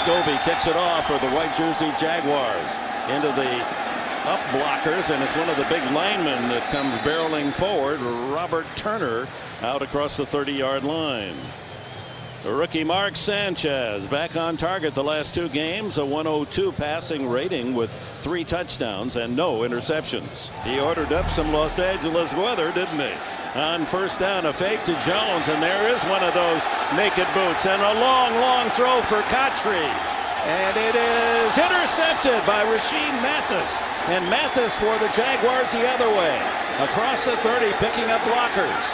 Scobie kicks it off for the white jersey Jaguars into the up blockers, and it's one of the big linemen that comes barreling forward. Robert Turner out across the 30-yard line. The rookie Mark Sanchez back on target the last two games, a 102 passing rating with 3 touchdowns and no interceptions. He ordered up some Los Angeles weather, didn't he? On first down, a fake to Jones, and there is one of those naked boots, and a long throw for Kotri. And it is intercepted by Rasheed Mathis. And Mathis for the Jaguars the other way. Across the 30, picking up blockers.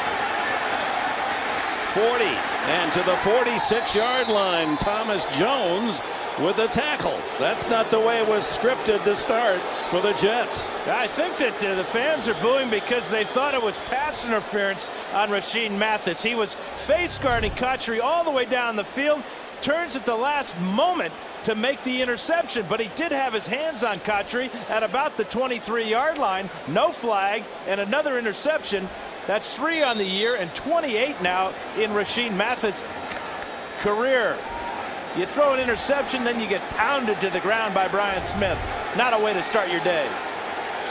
40, and to the 46-yard line, Thomas Jones with the tackle. That's not the way it was scripted to start for the Jets. I think that the fans are booing because they thought it was pass interference on Rasheed Mathis. He was face guarding Kotri all the way down the field, turns at the last moment to make the interception, but he did have his hands on Kotri at about the 23-yard line. No flag and another interception. That's 3 on the year and 28 now in Rasheed Mathis' career. You throw an interception, then you get pounded to the ground by Brian Smith. Not a way to start your day.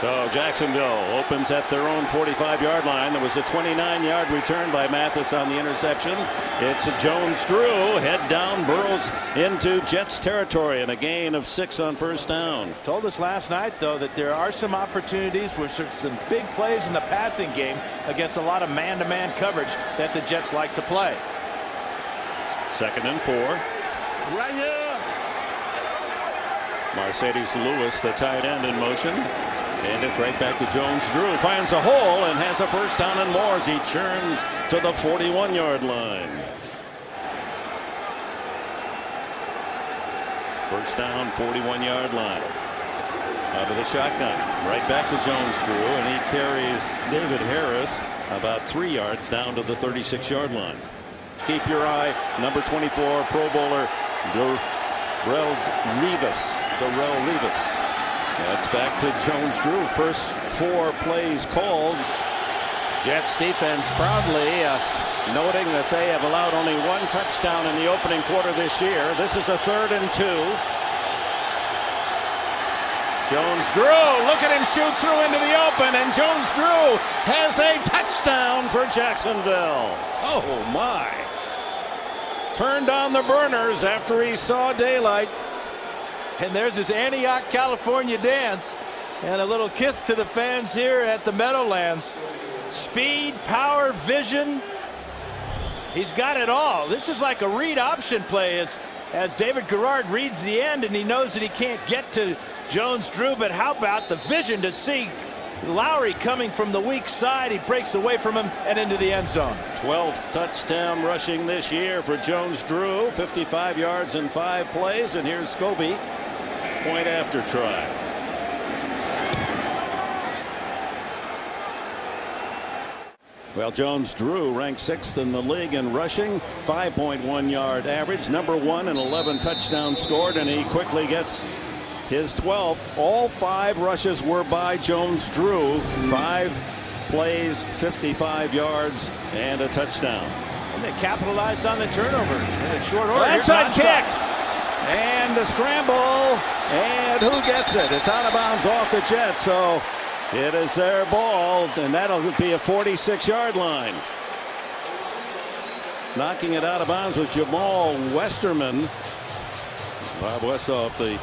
So Jacksonville opens at their own 45-yard line. There was a 29-yard return by Mathis on the interception. It's a Jones-Drew head down, burrows into Jets territory, and a gain of 6 on first down. Told us last night, though, that there are some opportunities for some big plays in the passing game against a lot of man-to-man coverage that the Jets like to play. 2nd and 4. Right here. Mercedes Lewis, the tight end, in motion. And it's right back to Jones-Drew. Finds a hole and has a first down and more as he churns to the 41-yard line. First down, 41-yard line. Out of the shotgun. Right back to Jones-Drew, and he carries David Harris about 3 yards down to the 36-yard line. Keep your eye, number 24 Pro Bowler Darrell Revis. That's back to Jones-Drew. First 4 plays called. Jets defense proudly noting that they have allowed only 1 touchdown in the opening quarter this year. This is a 3rd and 2. Jones-Drew, look at him shoot through into the open, and Jones-Drew has a touchdown for Jacksonville. Oh my. Turned on the burners after he saw daylight. And there's his Antioch, California dance and a little kiss to the fans here at the Meadowlands. Speed, power, vision. He's got it all. This is like a read option play as David Garrard reads the end, and he knows that he can't get to Jones-Drew, but how about the vision to see Lowry coming from the weak side? He breaks away from him and into the end zone. 12th touchdown rushing this year for Jones-Drew. 55 yards in 5 plays, and here's Scobie. Point after try. Well, Jones-Drew ranked 6th in the league in rushing, 5.1 yard average, number 1 in 11 touchdowns scored, and he quickly gets his 12th. All 5 rushes were by Jones-Drew. 5 plays, 55 yards, and a touchdown. And they capitalized on the turnover in a short order. Onside kick. And the scramble, and who gets it? It's out of bounds off the Jets, so it is their ball, and that'll be a 46-yard line. Knocking it out of bounds was Jamal Westerman. Bob Westhoff, the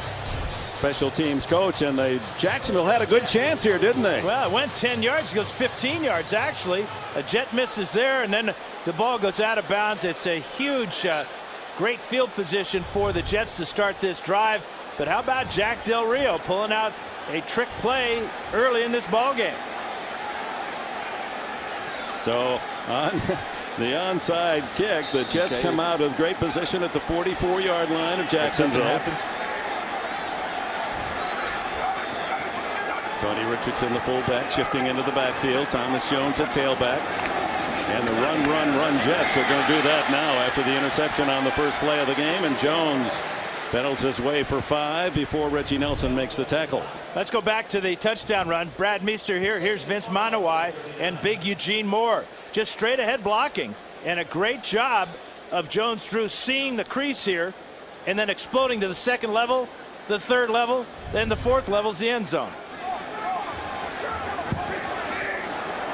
special teams coach, and Jacksonville had a good chance here, didn't they? Well, it went 10 yards, it goes 15 yards actually. A Jet misses there, and then the ball goes out of bounds. It's a huge great field position for the Jets to start this drive. But how about Jack Del Rio pulling out a trick play early in this ball game? So on the onside kick, the Jets come out with great position at the 44-yard line of Jacksonville. Tony Richardson, the fullback, shifting into the backfield. Thomas Jones at tailback. And the run Jets are going to do that now after the interception on the first play of the game. And Jones pedals his way for 5 before Reggie Nelson makes the tackle. Let's go back to the touchdown run. Brad Meester here. Here's Vince Monowai and big Eugene Moore. Just straight ahead blocking. And a great job of Jones-Drew seeing the crease here and then exploding to the second level, the third level, then the fourth level is the end zone.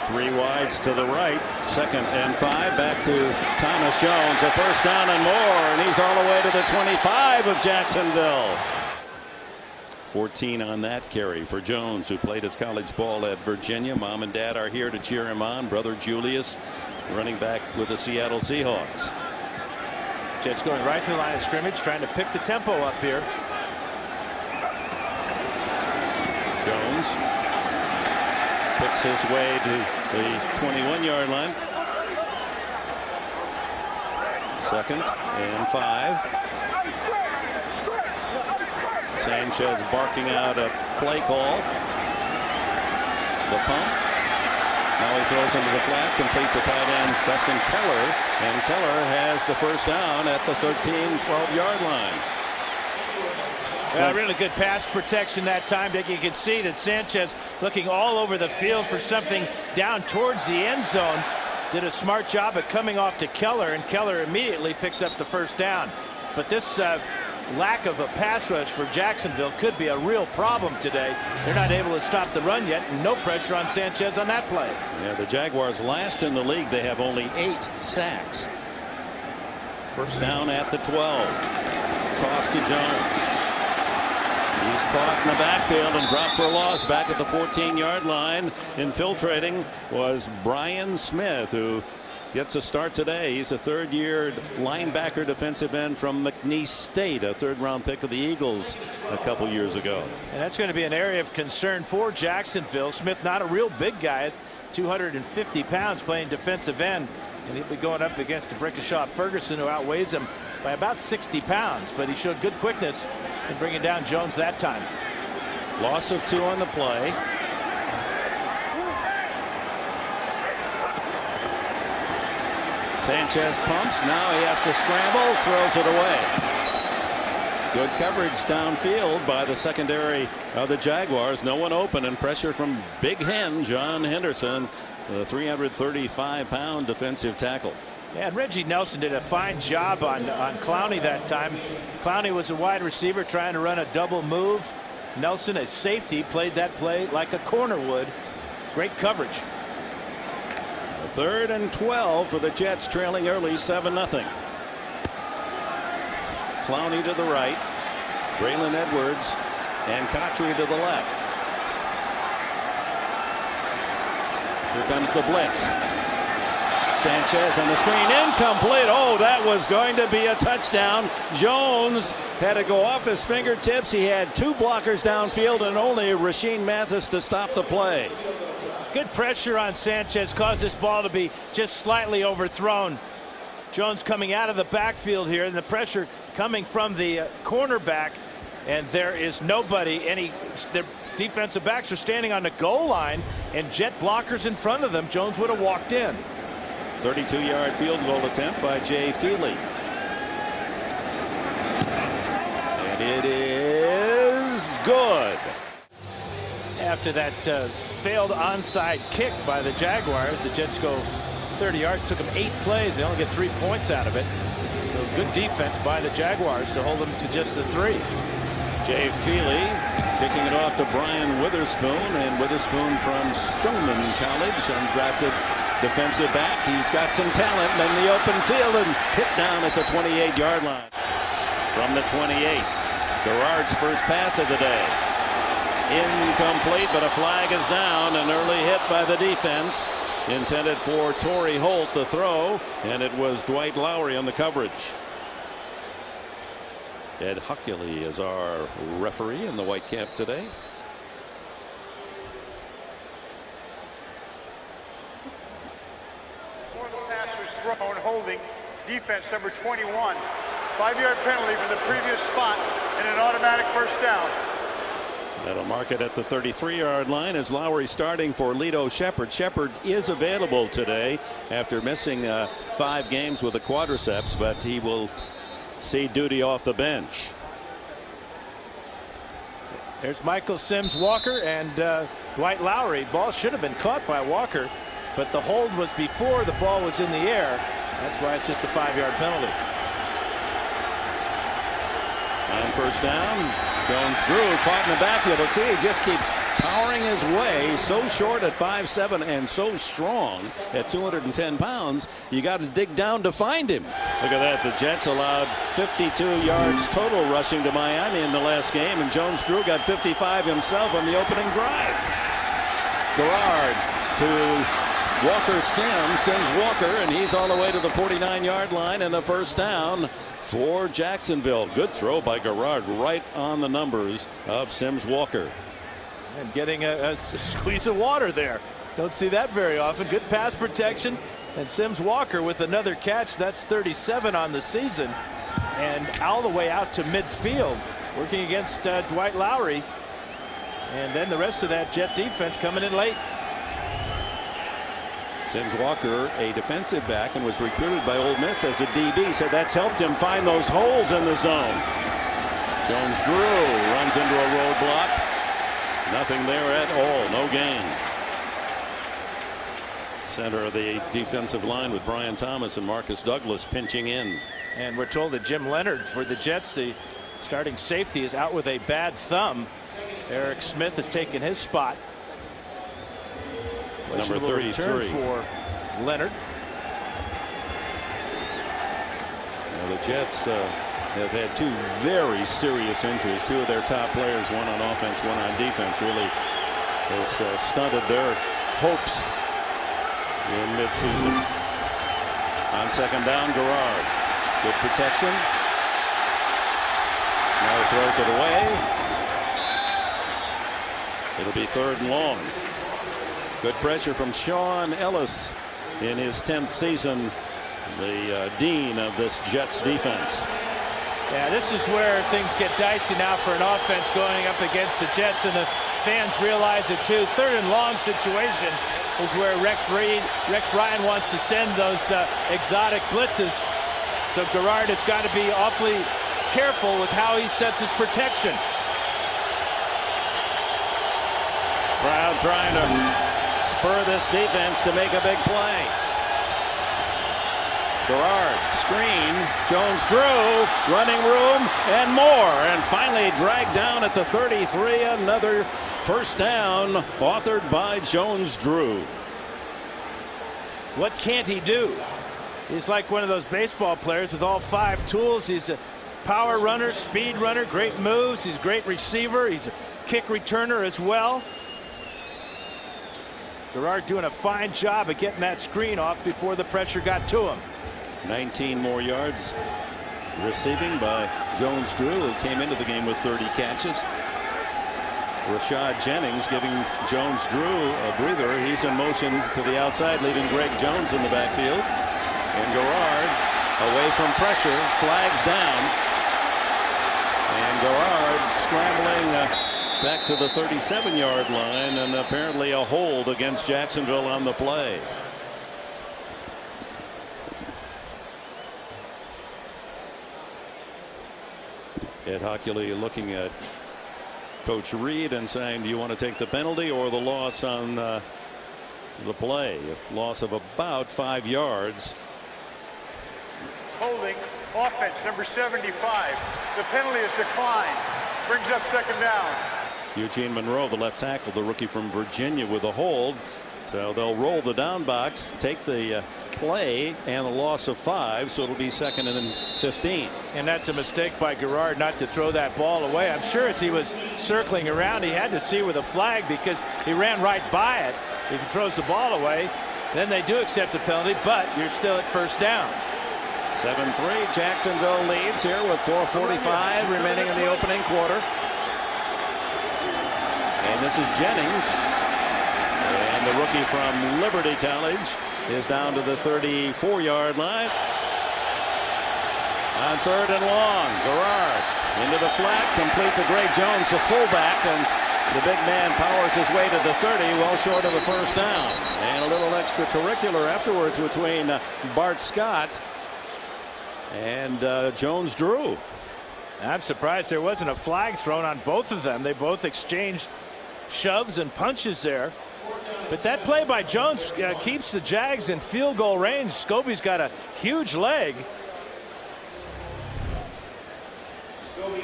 3 wides to the right. 2nd and 5. Back to Thomas Jones. A first down and more, and he's all the way to the 25 of Jacksonville. 14 on that carry for Jones, who played his college ball at Virginia. Mom and Dad are here to cheer him on. Brother Julius, running back with the Seattle Seahawks. Jets going right to the line of scrimmage, trying to pick the tempo up here. Jones picks his way to the 21-yard line. 2nd and 5. Sanchez barking out a play call. The pump. Now he throws into the flat, completes to tight end Preston Keller, and Keller has the first down at the 13-12-yard line. Really good pass protection that time. You can see that Sanchez looking all over the field for something down towards the end zone. Did a smart job of coming off to Keller, and Keller immediately picks up the first down. But this lack of a pass rush for Jacksonville could be a real problem today. They're not able to stop the run yet. No pressure on Sanchez on that play. Yeah, the Jaguars last in the league. They have only 8 sacks. First down at the 12. Cross to Jones. He's caught in the backfield and dropped for a loss back at the 14-yard line. Infiltrating was Brian Smith, who gets a start today. He's a 3rd-year linebacker defensive end from McNeese State, a 3rd-round pick of the Eagles a couple years ago. And that's going to be an area of concern for Jacksonville. Smith, not a real big guy at 250 pounds, playing defensive end. And he'll be going up against Brickashaw Ferguson, who outweighs him by about 60 pounds. But he showed good quickness in bringing down Jones that time. Loss of 2 on the play. Sanchez pumps. Now he has to scramble. Throws it away. Good coverage downfield by the secondary of the Jaguars. No one open, and pressure from Big Hen John Henderson, the 335-pound defensive tackle. Yeah, and Reggie Nelson did a fine job on Clowney that time. Clowney was a wide receiver trying to run a double move. Nelson, a safety, played that play like a corner would. Great coverage. 3rd and 12 for the Jets, trailing early 7-0. Clowney to the right, Braylon Edwards and Cottrey to the left. Here comes the blitz. Sanchez on the screen, incomplete. Oh, that was going to be a touchdown. Jones had to go off his fingertips. He had 2 blockers downfield and only Rashean Mathis to stop the play. Good pressure on Sanchez caused this ball to be just slightly overthrown. Jones coming out of the backfield here, and the pressure coming from the cornerback, and there is nobody. The defensive backs are standing on the goal line, and Jet blockers in front of them. Jones would have walked in. 32-yard field goal attempt by Jay Feely. And it is good. After that failed onside kick by the Jaguars, the Jets go 30 yards. Took them 8 plays. They only get 3 points out of it. So good defense by the Jaguars to hold them to just the 3. Jay Feely kicking it off to Brian Witherspoon, and Witherspoon from Stoneman College, undrafted defensive back. He's got some talent in the open field and hit down at the 28-yard line. From the 28, Garrard's first pass of the day. Incomplete, but a flag is down. An early hit by the defense. Intended for Torrey Holt, the throw, and it was Dwight Lowry on the coverage. Ed Huckley is our referee in the white cap today. Before the pass was thrown, holding defense number 21. 5-yard penalty for the previous spot and an automatic first down. That'll mark it at the 33-yard line as Lowry starting for Lito Shepherd. Shepherd is available today after missing 5 games with a quadriceps, but he will see duty off the bench. There's Michael Sims Walker and Dwight Lowry. Ball should have been caught by Walker, but the hold was before the ball was in the air. That's why it's just a 5-yard penalty. On first down, Jones-Drew caught in the backfield. But see, he just keeps powering his way. So short at 5'7" and so strong at 210 pounds. You got to dig down to find him. Look at that. The Jets allowed 52 yards total rushing to Miami in the last game, and Jones-Drew got 55 himself on the opening drive. Garrard to Sims Walker, and he's all the way to the 49-yard line, and the first down for Jacksonville. Good throw by Garrard right on the numbers of Sims Walker. And getting a squeeze of water there. Don't see that very often. Good pass protection, and Sims Walker with another catch. That's 37 on the season, and all the way out to midfield, working against Dwight Lowry. And then the rest of that Jet defense coming in late. Sims Walker, a defensive back, and was recruited by Ole Miss as a DB, so that's helped him find those holes in the zone. Jones-Drew runs into a roadblock. Nothing there at all. No gain. Center of the defensive line with Brian Thomas and Marcus Douglas pinching in. And we're told that Jim Leonard for the Jets, the starting safety, is out with a bad thumb. Eric Smith has taken his spot. Number 33 for Leonard. Well, the Jets have had two very serious injuries. Two of their top players, one on offense, one on defense, really has stunted their hopes in midseason. On second down, Garrard. Good protection. Now he throws it away. It'll be 3rd and long. Good pressure from Sean Ellis in his 10th season, the dean of this Jets defense. Yeah, this is where things get dicey now for an offense going up against the Jets, and the fans realize it too. 3rd and long situation is where Rex Ryan wants to send those exotic blitzes. So Garrard has got to be awfully careful with how he sets his protection. Brown trying to spur this defense to make a big play. Garrard, screen, Jones-Drew, running room, and more. And finally dragged down at the 33. Another first down authored by Jones-Drew. What can't he do? He's like one of those baseball players with all 5 tools. He's a power runner, speed runner, great moves. He's a great receiver. He's a kick returner as well. Garrard doing a fine job of getting that screen off before the pressure got to him. 19 more yards receiving by Jones-Drew, who came into the game with 30 catches. Rashad Jennings giving Jones-Drew a breather. He's in motion to the outside, leaving Greg Jones in the backfield. And Garrard away from pressure, flags down. And Garrard scrambling back to the 37-yard line, and apparently a hold against Jacksonville on the play. Ed Hockley looking at Coach Reed and saying, do you want to take the penalty or the loss on the play? A loss of about 5 yards. Holding offense number 75. The penalty is declined. Brings up 2nd down. Eugene Monroe, the left tackle, the rookie from Virginia, with a hold. So they'll roll the down box, take the play, and a loss of 5. So it'll be 2nd and 15. And that's a mistake by Garrard not to throw that ball away. I'm sure as he was circling around, he had to see with a flag because he ran right by it. If he throws the ball away, then they do accept the penalty, but you're still at first down. 7-3. Jacksonville leads here with 4:45 remaining in the opening quarter. And this is Jennings. And the rookie from Liberty College is down to the 34-yard line. On 3rd and long, Garrard into the flat, complete to Greg Jones, the fullback, and the big man powers his way to the 30, well short of the first down. And a little extracurricular afterwards between Bart Scott and Jones-Drew. I'm surprised there wasn't a flag thrown on both of them. They both exchanged shoves and punches there. But that play by Jones keeps the Jags in field goal range. Scobie's got a huge leg.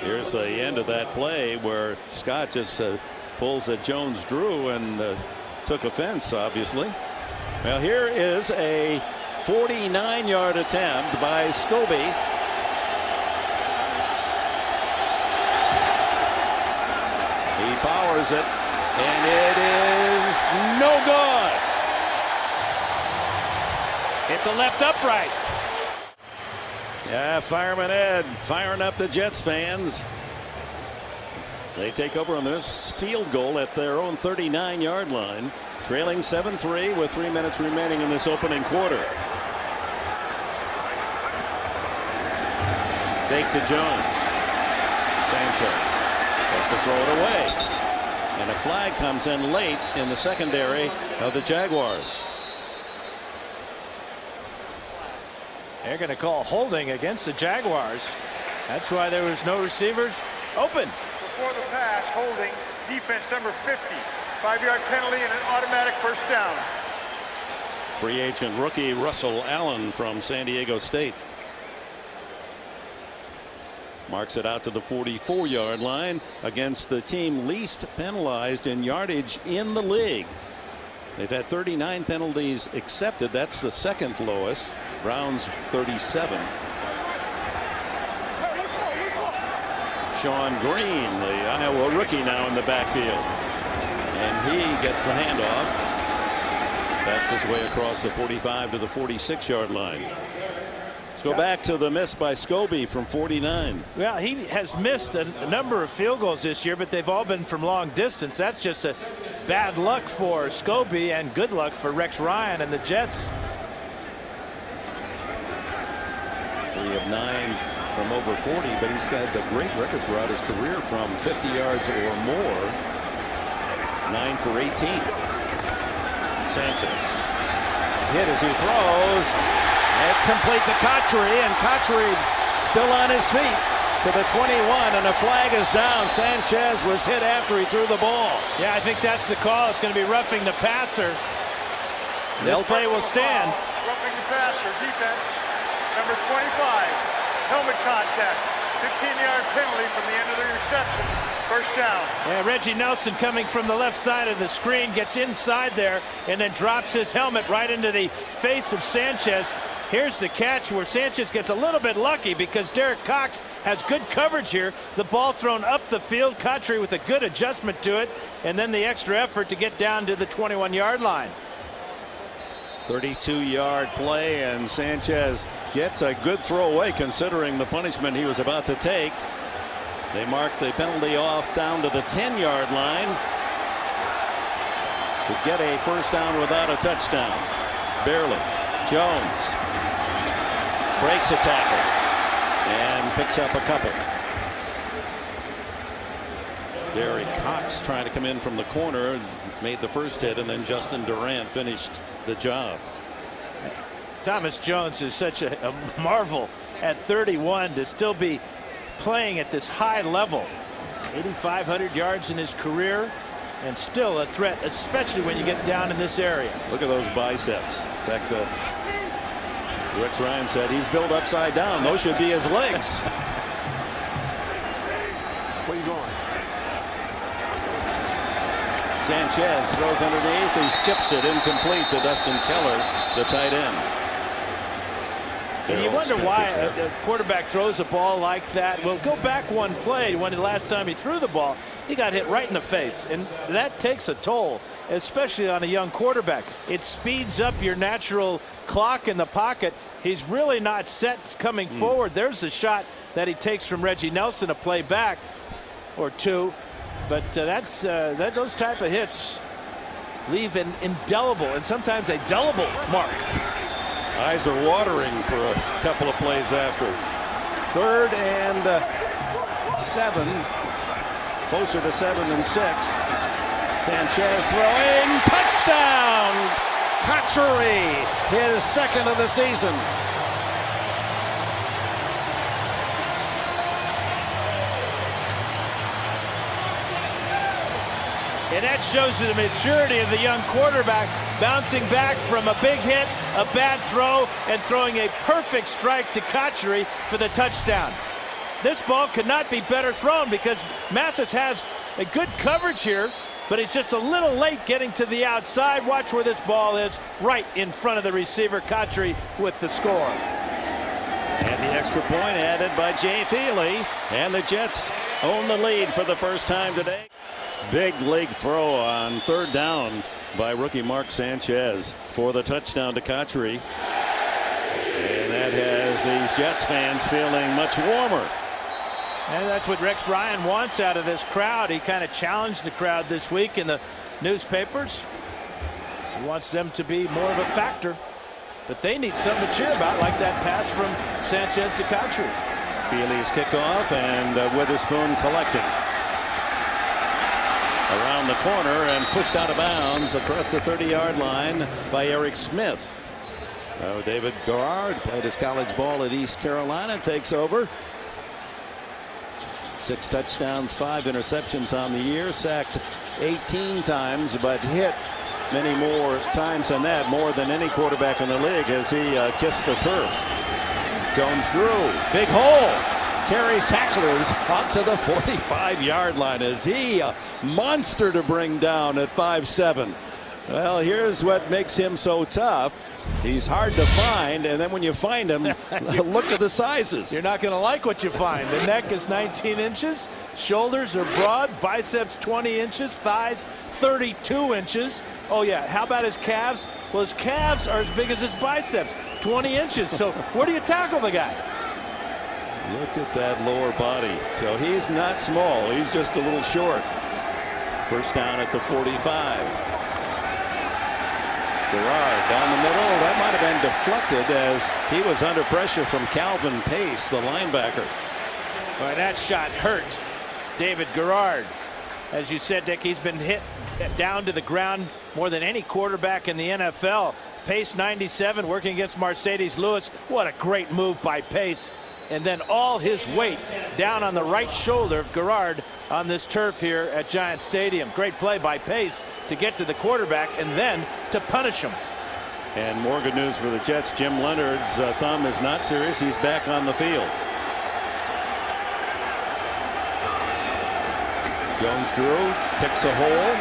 Here's the end of that play where Scott just pulls a Jones-Drew and took offense, obviously. Well, here is a 49-yard attempt by Scobie. He powers it, and it is no good. Hit the left upright. Yeah, Fireman Ed firing up the Jets fans. They take over on this field goal at their own 39-yard line, trailing 7-3 with 3 minutes remaining in this opening quarter. Fake to Jones. Sanchez has to throw it away. And a flag comes in late in the secondary of the Jaguars. They're going to call holding against the Jaguars. That's why there was no receivers open. Before the pass, holding, defense number 50. 5-yard penalty and an automatic first down. Free agent rookie Russell Allen from San Diego State marks it out to the 44-yard line against the team least penalized in yardage in the league. They've had 39 penalties accepted. That's the second lowest. Browns 37. Sean Green, the Iowa rookie, now in the backfield, and he gets the handoff. That's his way across the 45 to the 46-yard line. Let's go back to the miss by Scobie from 49. Well, he has missed a number of field goals this year, but they've all been from long distance. That's just a bad luck for Scobie and good luck for Rex Ryan and the Jets. 3 of 9 from over 40, but he's got a great record throughout his career from 50 yards or more. 9 for 18. Sanchez hit as he throws. It's complete to Cotchery, and Cotchery still on his feet to the 21, and a flag is down. Sanchez was hit after he threw the ball. Yeah, I think that's the call. It's going to be roughing the passer. This play will stand. Roughing the passer, defense number 25. Helmet contact. 15-yard penalty from the end of the reception. First down. Yeah, Reggie Nelson coming from the left side of the screen gets inside there and then drops his helmet right into the face of Sanchez. Here's the catch where Sanchez gets a little bit lucky because Derek Cox has good coverage here. The ball thrown up the field. Cotchery with a good adjustment to it, and then the extra effort to get down to the 21-yard line. 32-yard play, and Sanchez gets a good throw away considering the punishment he was about to take. They mark the penalty off down to the 10-yard line to get a first down without a touchdown. Barely. Jones breaks a tackle and picks up a couple. Derek Cox trying to come in from the corner, made the first hit, and then Justin Durant finished the job. Thomas Jones is such a marvel at 31 to still be playing at this high level. 8,500 yards in his career and still a threat, especially when you get down in this area. Look at those biceps. In fact, Rex Ryan said he's built upside down. Those should be his legs. Where you going? Sanchez throws underneath. He skips it incomplete to Dustin Keller, the tight end. And you wonder why a quarterback throws a ball like that. Well, go back one play when the last time he threw the ball, he got hit right in the face, and that takes a toll, especially on a young quarterback. It speeds up your natural clock in the pocket. He's really not set coming forward. There's a shot that he takes from Reggie Nelson, a play back or two, but those type of hits leave an indelible and sometimes a delible mark. Eyes are watering for a couple of plays after. 3rd and 7. Closer to 7 than 6. Sanchez throwing. Touchdown! Cotchery, his second of the season. And that shows you the maturity of the young quarterback, bouncing back from a big hit, a bad throw, and throwing a perfect strike to Cotchery for the touchdown. this ball could not be better thrown because Mathis has a good coverage here, but he's just a little late getting to the outside. Watch where this ball is, right in front of the receiver. Kotri with the score. And the extra point added by Jay Feely, and the Jets own the lead for the first time today. Big leg throw on third down by rookie Mark Sanchez for the touchdown to Kotri. And that has these Jets fans feeling much warmer. And that's what Rex Ryan wants out of this crowd. He kind of challenged the crowd this week in the newspapers. He wants them to be more of a factor. But they need something to cheer about, like that pass from Sanchez to Kotri. Feely's kickoff, and Witherspoon collecting. Around the corner and pushed out of bounds across the 30-yard line by Eric Smith. David Garrard played his college ball at East Carolina, takes over. 6 touchdowns, 5 interceptions on the year, sacked 18 times, but hit many more times than that, more than any quarterback in the league as he kissed the turf. Jones-Drew, big hole, carries tacklers out to the 45-yard line. Is he a monster to bring down at 5'7"? Well, here's what makes him so tough. He's hard to find, and then when you find him, look at the sizes. You're not going to like what you find. The neck is 19 inches, shoulders are broad, biceps 20 inches, thighs 32 inches. Oh yeah, how about his calves? Well, his calves are as big as his biceps, 20 inches. So where do you tackle the guy? Look at that lower body. So he's not small, he's just a little short. First down at the 45. Garrard down the middle. That might have been deflected as he was under pressure from Calvin Pace, the linebacker. Well, that shot hurt David Garrard. As you said, Dick, he's been hit down to the ground more than any quarterback in the NFL. Pace 97 working against Mercedes Lewis. What a great move by Pace. And then all his weight down on the right shoulder of Garrard on this turf here at Giant Stadium. Great play by Pace to get to the quarterback and then to punish him. And more good news for the Jets. Jim Leonard's thumb is not serious. He's back on the field. Jones-Drew picks a hole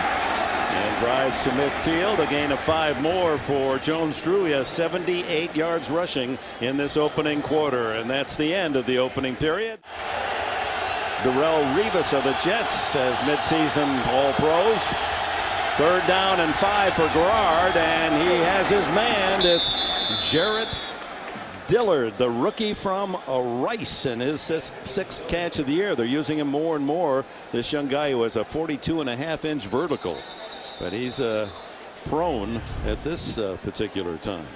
and drives to midfield. A gain of 5 more for Jones-Drew. He has 78 yards rushing in this opening quarter, and that's the end of the opening period. Darrelle Revis of the Jets says midseason All-Pros. 3rd down and 5 for Garrard, and he has his man. It's Jarrett Dillard, the rookie from Rice, and his 6th catch of the year. They're using him more and more. This young guy who has a 42.5-inch vertical, but he's prone at this particular time.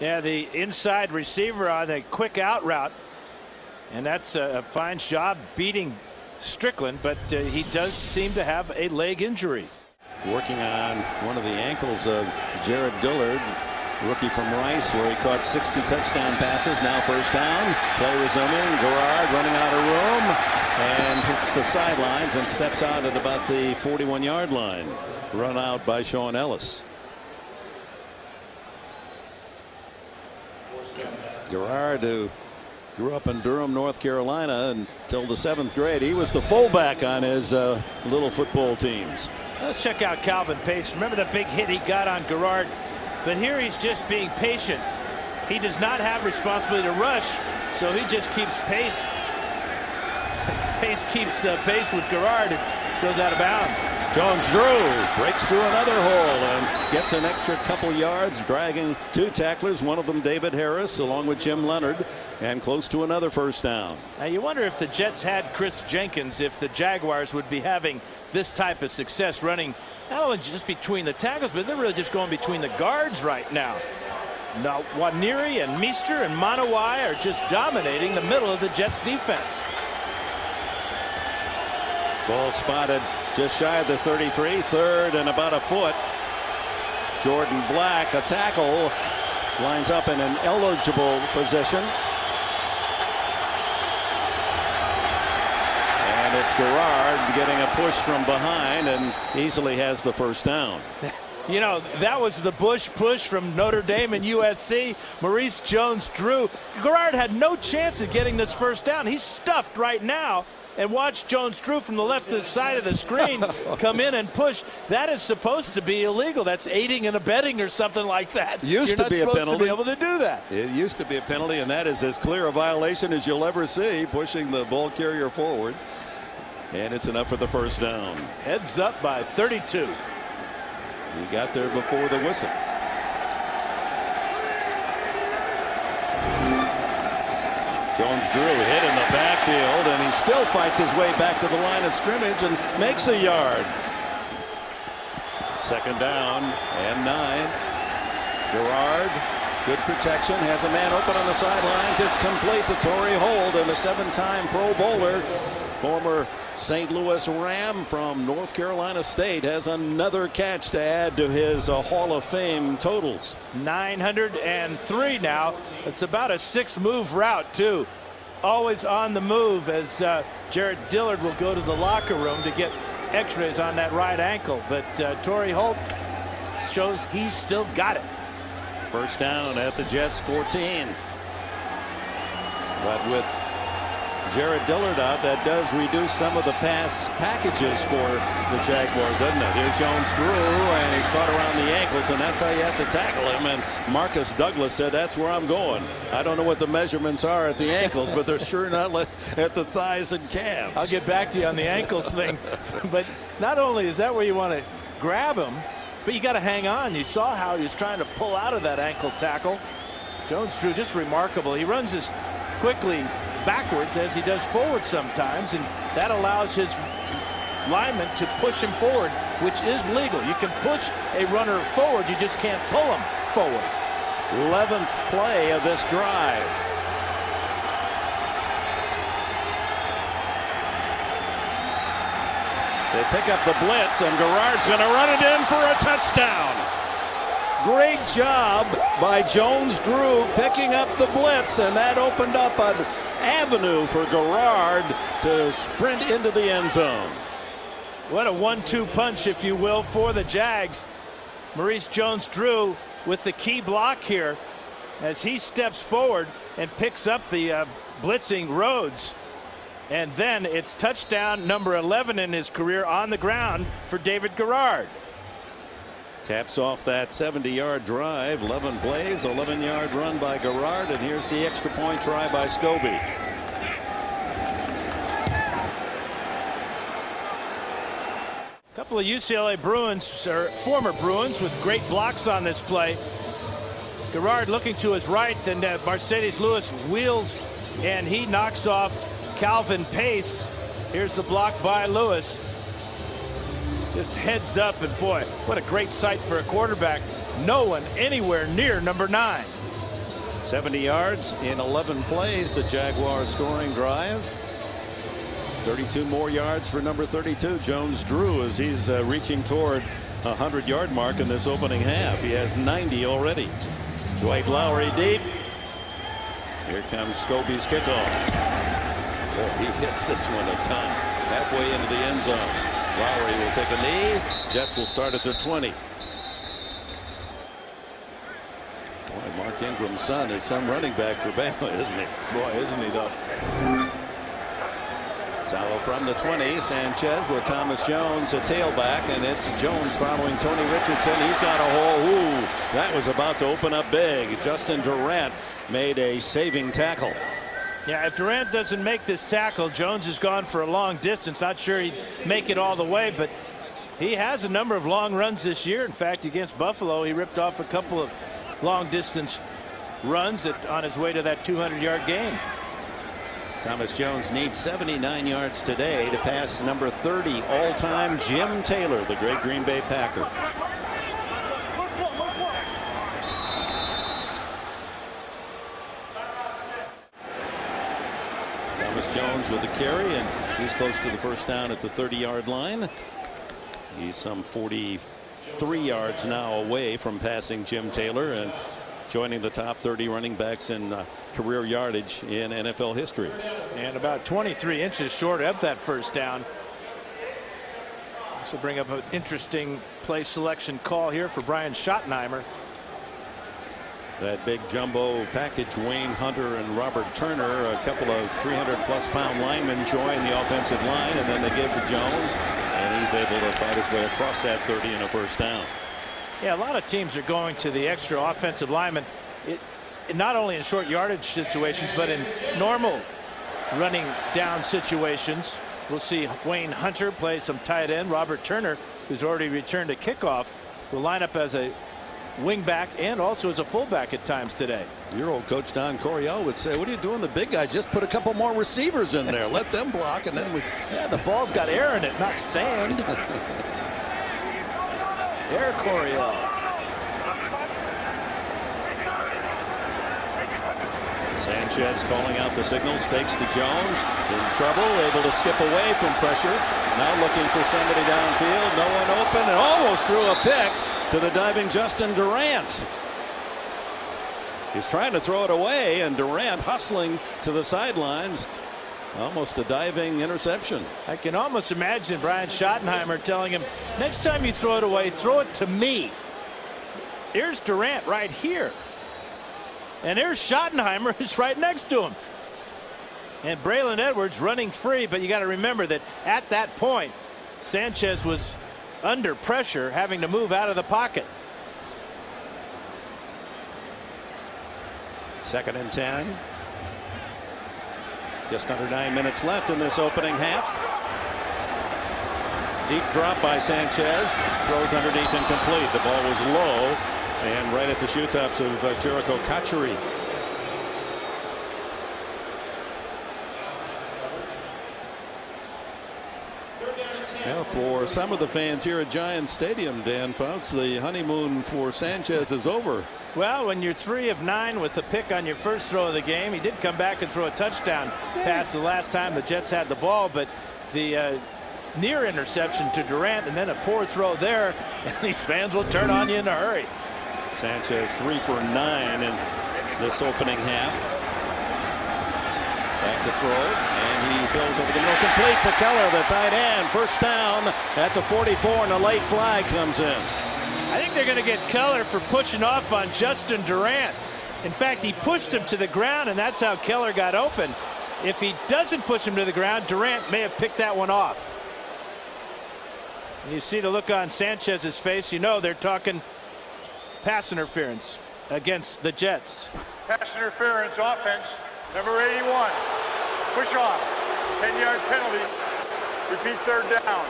Yeah, the inside receiver on the quick out route, and that's a fine job beating Strickland, but he does seem to have a leg injury. Working on one of the ankles of Jarrett Dillard, rookie from Rice, where he caught 60 touchdown passes. Now first down, play resuming. Garrard running out of room and hits the sidelines and steps out at about the 41-yard line. Run out by Sean Ellis. Garrard, who grew up in Durham, North Carolina until the 7th grade. He was the fullback on his little football teams. Let's check out Calvin Pace. Remember the big hit he got on Garrard, but here he's just being patient. He does not have responsibility to rush, so he just keeps pace. Pace keeps pace with Garrard and goes out of bounds. Jones-Drew breaks through another hole and gets an extra couple yards, dragging 2 tacklers, one of them David Harris, along with Jim Leonard, and close to another first down. Now you wonder if the Jets had Chris Jenkins, if the Jaguars would be having this type of success running not only just between the tackles, but they're really just going between the guards right now. Now Waniri and Meester and Manawai are just dominating the middle of the Jets defense. Ball spotted just shy of the 33, 3rd and about a foot. Jordan Black, a tackle, lines up in an eligible position. And it's Garrard getting a push from behind and easily has the first down. You know, that was the Bush push from Notre Dame and USC. Maurice Jones-Drew. Garrard had no chance of getting this first down. He's stuffed right now. And watch Jones-Drew from the left side of the screen come in and push. That is supposed to be illegal. That's aiding and abetting or something like that. Used to be a penalty. You're not supposed to be able to do that. It used to be a penalty, and that is as clear a violation as you'll ever see, pushing the ball carrier forward. And it's enough for the first down. Heads up by 32. He got there before the whistle. Jones-Drew hit in the backfield, and he still fights his way back to the line of scrimmage and makes a yard. Second down and 9. Garrard, good protection, has a man open on the sidelines. It's complete to Torrey Holt, and the 7-time Pro Bowler, former St. Louis Ram from North Carolina State, has another catch to add to his Hall of Fame totals. 903 now. It's about a 6-move route, too. Always on the move as Jared Dillard will go to the locker room to get x-rays on that right ankle. But Torrey Holt shows he's still got it. First down at the Jets 14. But with Jared Dillard out, that does reduce some of the pass packages for the Jaguars, doesn't it? Here's Jones-Drew, and he's caught around the ankles, and that's how you have to tackle him. And Marcus Douglas said, that's where I'm going. I don't know what the measurements are at the ankles, but they're sure not at the thighs and calves. I'll get back to you on the ankles thing. But not only is that where you want to grab him, but you got to hang on. You saw how he was trying to pull out of that ankle tackle. Jones-Drew, just remarkable. He runs as quickly backwards as he does forward sometimes, and that allows his lineman to push him forward, which is legal. You can push a runner forward, you just can't pull him forward. 11th play of this drive. They pick up the blitz, and Garrard's going to run it in for a touchdown. Great job by Jones-Drew picking up the blitz, and that opened up an avenue for Garrard to sprint into the end zone. What a 1-2 punch, if you will, for the Jags. Maurice Jones-Drew with the key block here as he steps forward and picks up the blitzing Rhodes. And then it's touchdown number 11 in his career on the ground for David Garrard. Caps off that 70-yard drive. 11 plays, 11-yard run by Garrard, and here's the extra point try by Scobie. A couple of UCLA Bruins, or former Bruins, with great blocks on this play. Garrard looking to his right, then Mercedes Lewis wheels, and he knocks off Calvin Pace. Here's the block by Lewis. Just heads up, and boy, what a great sight for a quarterback. No one anywhere near number 9. 70 yards in 11 plays, the Jaguars scoring drive. 32 more yards for number 32, Jones-Drew, as he's reaching toward a 100-yard mark in this opening half. He has 90 already. Dwight Lowry deep. Here comes Scobie's kickoff. Boy, he hits this one a ton. Halfway into the end zone. Lowry will take a knee. Jets will start at their 20. Boy, Mark Ingram's son is some running back for Bama, isn't he? Boy, isn't he, though. So from the 20, Sanchez with Thomas Jones, a tailback, and it's Jones following Tony Richardson. He's got a hole. Ooh, that was about to open up big. Justin Durant made a saving tackle. Yeah, if Durant doesn't make this tackle, Jones has gone for a long distance. Not sure he'd make it all the way, but he has a number of long runs this year. In fact, against Buffalo, he ripped off a couple of long distance runs on his way to that 200-yard game. Thomas Jones needs 79 yards today to pass number 30 all-time Jim Taylor, the great Green Bay Packer. Thomas Jones with the carry, and he's close to the first down at the 30-yard line. He's some 43 yards now away from passing Jim Taylor and joining the top 30 running backs in career yardage in NFL history. And about 23 inches short of that first down. This will bring up an interesting play selection call here for Brian Schottenheimer. That big jumbo package, Wayne Hunter and Robert Turner, a couple of 300+ pound linemen join the offensive line, and then they give to Jones, and he's able to fight his way across that 30 in a first down. Yeah, a lot of teams are going to the extra offensive lineman, not only in short yardage situations, but in normal running down situations. We'll see Wayne Hunter play some tight end. Robert Turner, who's already returned a kickoff, will line up as a wingback and also as a fullback at times today. Your old coach Don Coryell would say, what are you doing, the big guys? Just put a couple more receivers in there. Let them block, and then we... Yeah, the ball's got air in it, not sand. Air Coryell. Sanchez calling out the signals, fakes to Jones, in trouble, able to skip away from pressure. Now looking for somebody downfield, no one open, and almost threw a pick to the diving Justin Durant. He's trying to throw it away, and Durant hustling to the sidelines. Almost a diving interception. I can almost imagine Brian Schottenheimer telling him, next time you throw it away, throw it to me. Here's Durant right here. And there's Schottenheimer who's right next to him. And Braylon Edwards running free, but you got to remember that at that point, Sanchez was under pressure, having to move out of the pocket. 2nd and 10. Just under 9 minutes left in this opening half. Deep drop by Sanchez. Throws underneath, incomplete. The ball was low and right at the shoe tops of Jericho Cotchery. Now, for some of the fans here at Giants Stadium, Dan, folks, the honeymoon for Sanchez is over. Well, when you're 3 of 9 with the pick on your first throw of the game, he did come back and throw a touchdown pass the last time the Jets had the ball, but the near interception to Durant and then a poor throw there, and these fans will turn on you in a hurry. Sanchez 3 for 9 in this opening half. Back to throw, and he throws over the middle, complete to Keller, the tight end. First down at the 44, and a late flag comes in. I think they're going to get Keller for pushing off on Justin Durant. In fact, he pushed him to the ground, and that's how Keller got open. If he doesn't push him to the ground, Durant may have picked that one off. You see the look on Sanchez's face. You know they're talking pass interference against the Jets. Pass interference offense, number 81. Push off. 10-yard penalty. Repeat 3rd down.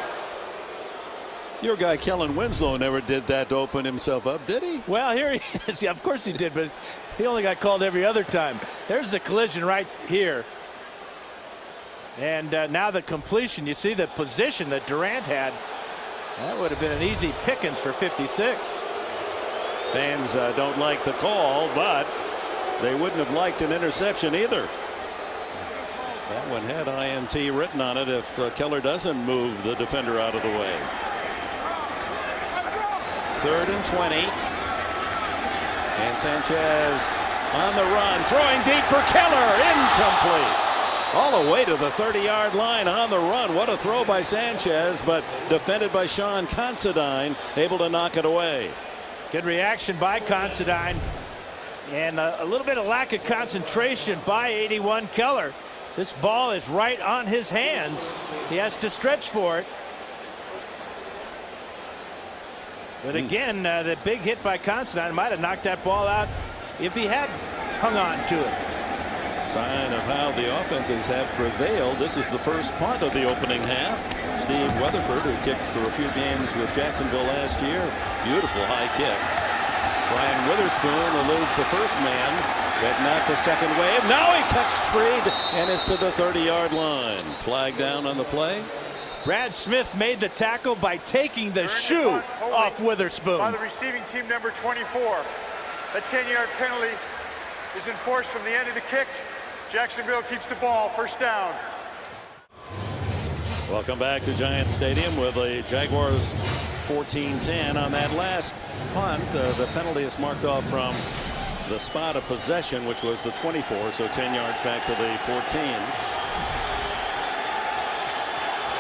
Your guy Kellen Winslow never did that to open himself up, did he? Well, here he is. Yeah, of course he did, but he only got called every other time. There's the collision right here. And now the completion. You see the position that Durant had. That would have been an easy pickings for 56. Fans don't like the call, but they wouldn't have liked an interception either. That one had INT written on it if Keller doesn't move the defender out of the way. 3rd and 20. And Sanchez on the run, throwing deep for Keller, incomplete. All the way to the 30-yard line on the run. What a throw by Sanchez, but defended by Sean Considine, able to knock it away. Good reaction by Considine, and a little bit of lack of concentration by 81 Keller. This ball is right on his hands. He has to stretch for it. But again, the big hit by Considine might have knocked that ball out if he had hung on to it. Sign of how the offenses have prevailed. This is the first punt of the opening half. Steve Weatherford, who kicked for a few games with Jacksonville last year. Beautiful high kick. Brian Witherspoon eludes the first man, but not the second wave. Now he kicks free, and it's to the 30-yard line. Flag down on the play. Brad Smith made the tackle by taking the shoe off Witherspoon. By the receiving team, number 24. A 10-yard penalty is enforced from the end of the kick. Jacksonville keeps the ball. First down. Welcome back to Giants Stadium with the Jaguars 14-10 on that last punt. The penalty is marked off from the spot of possession, which was the 24, so 10 yards back to the 14.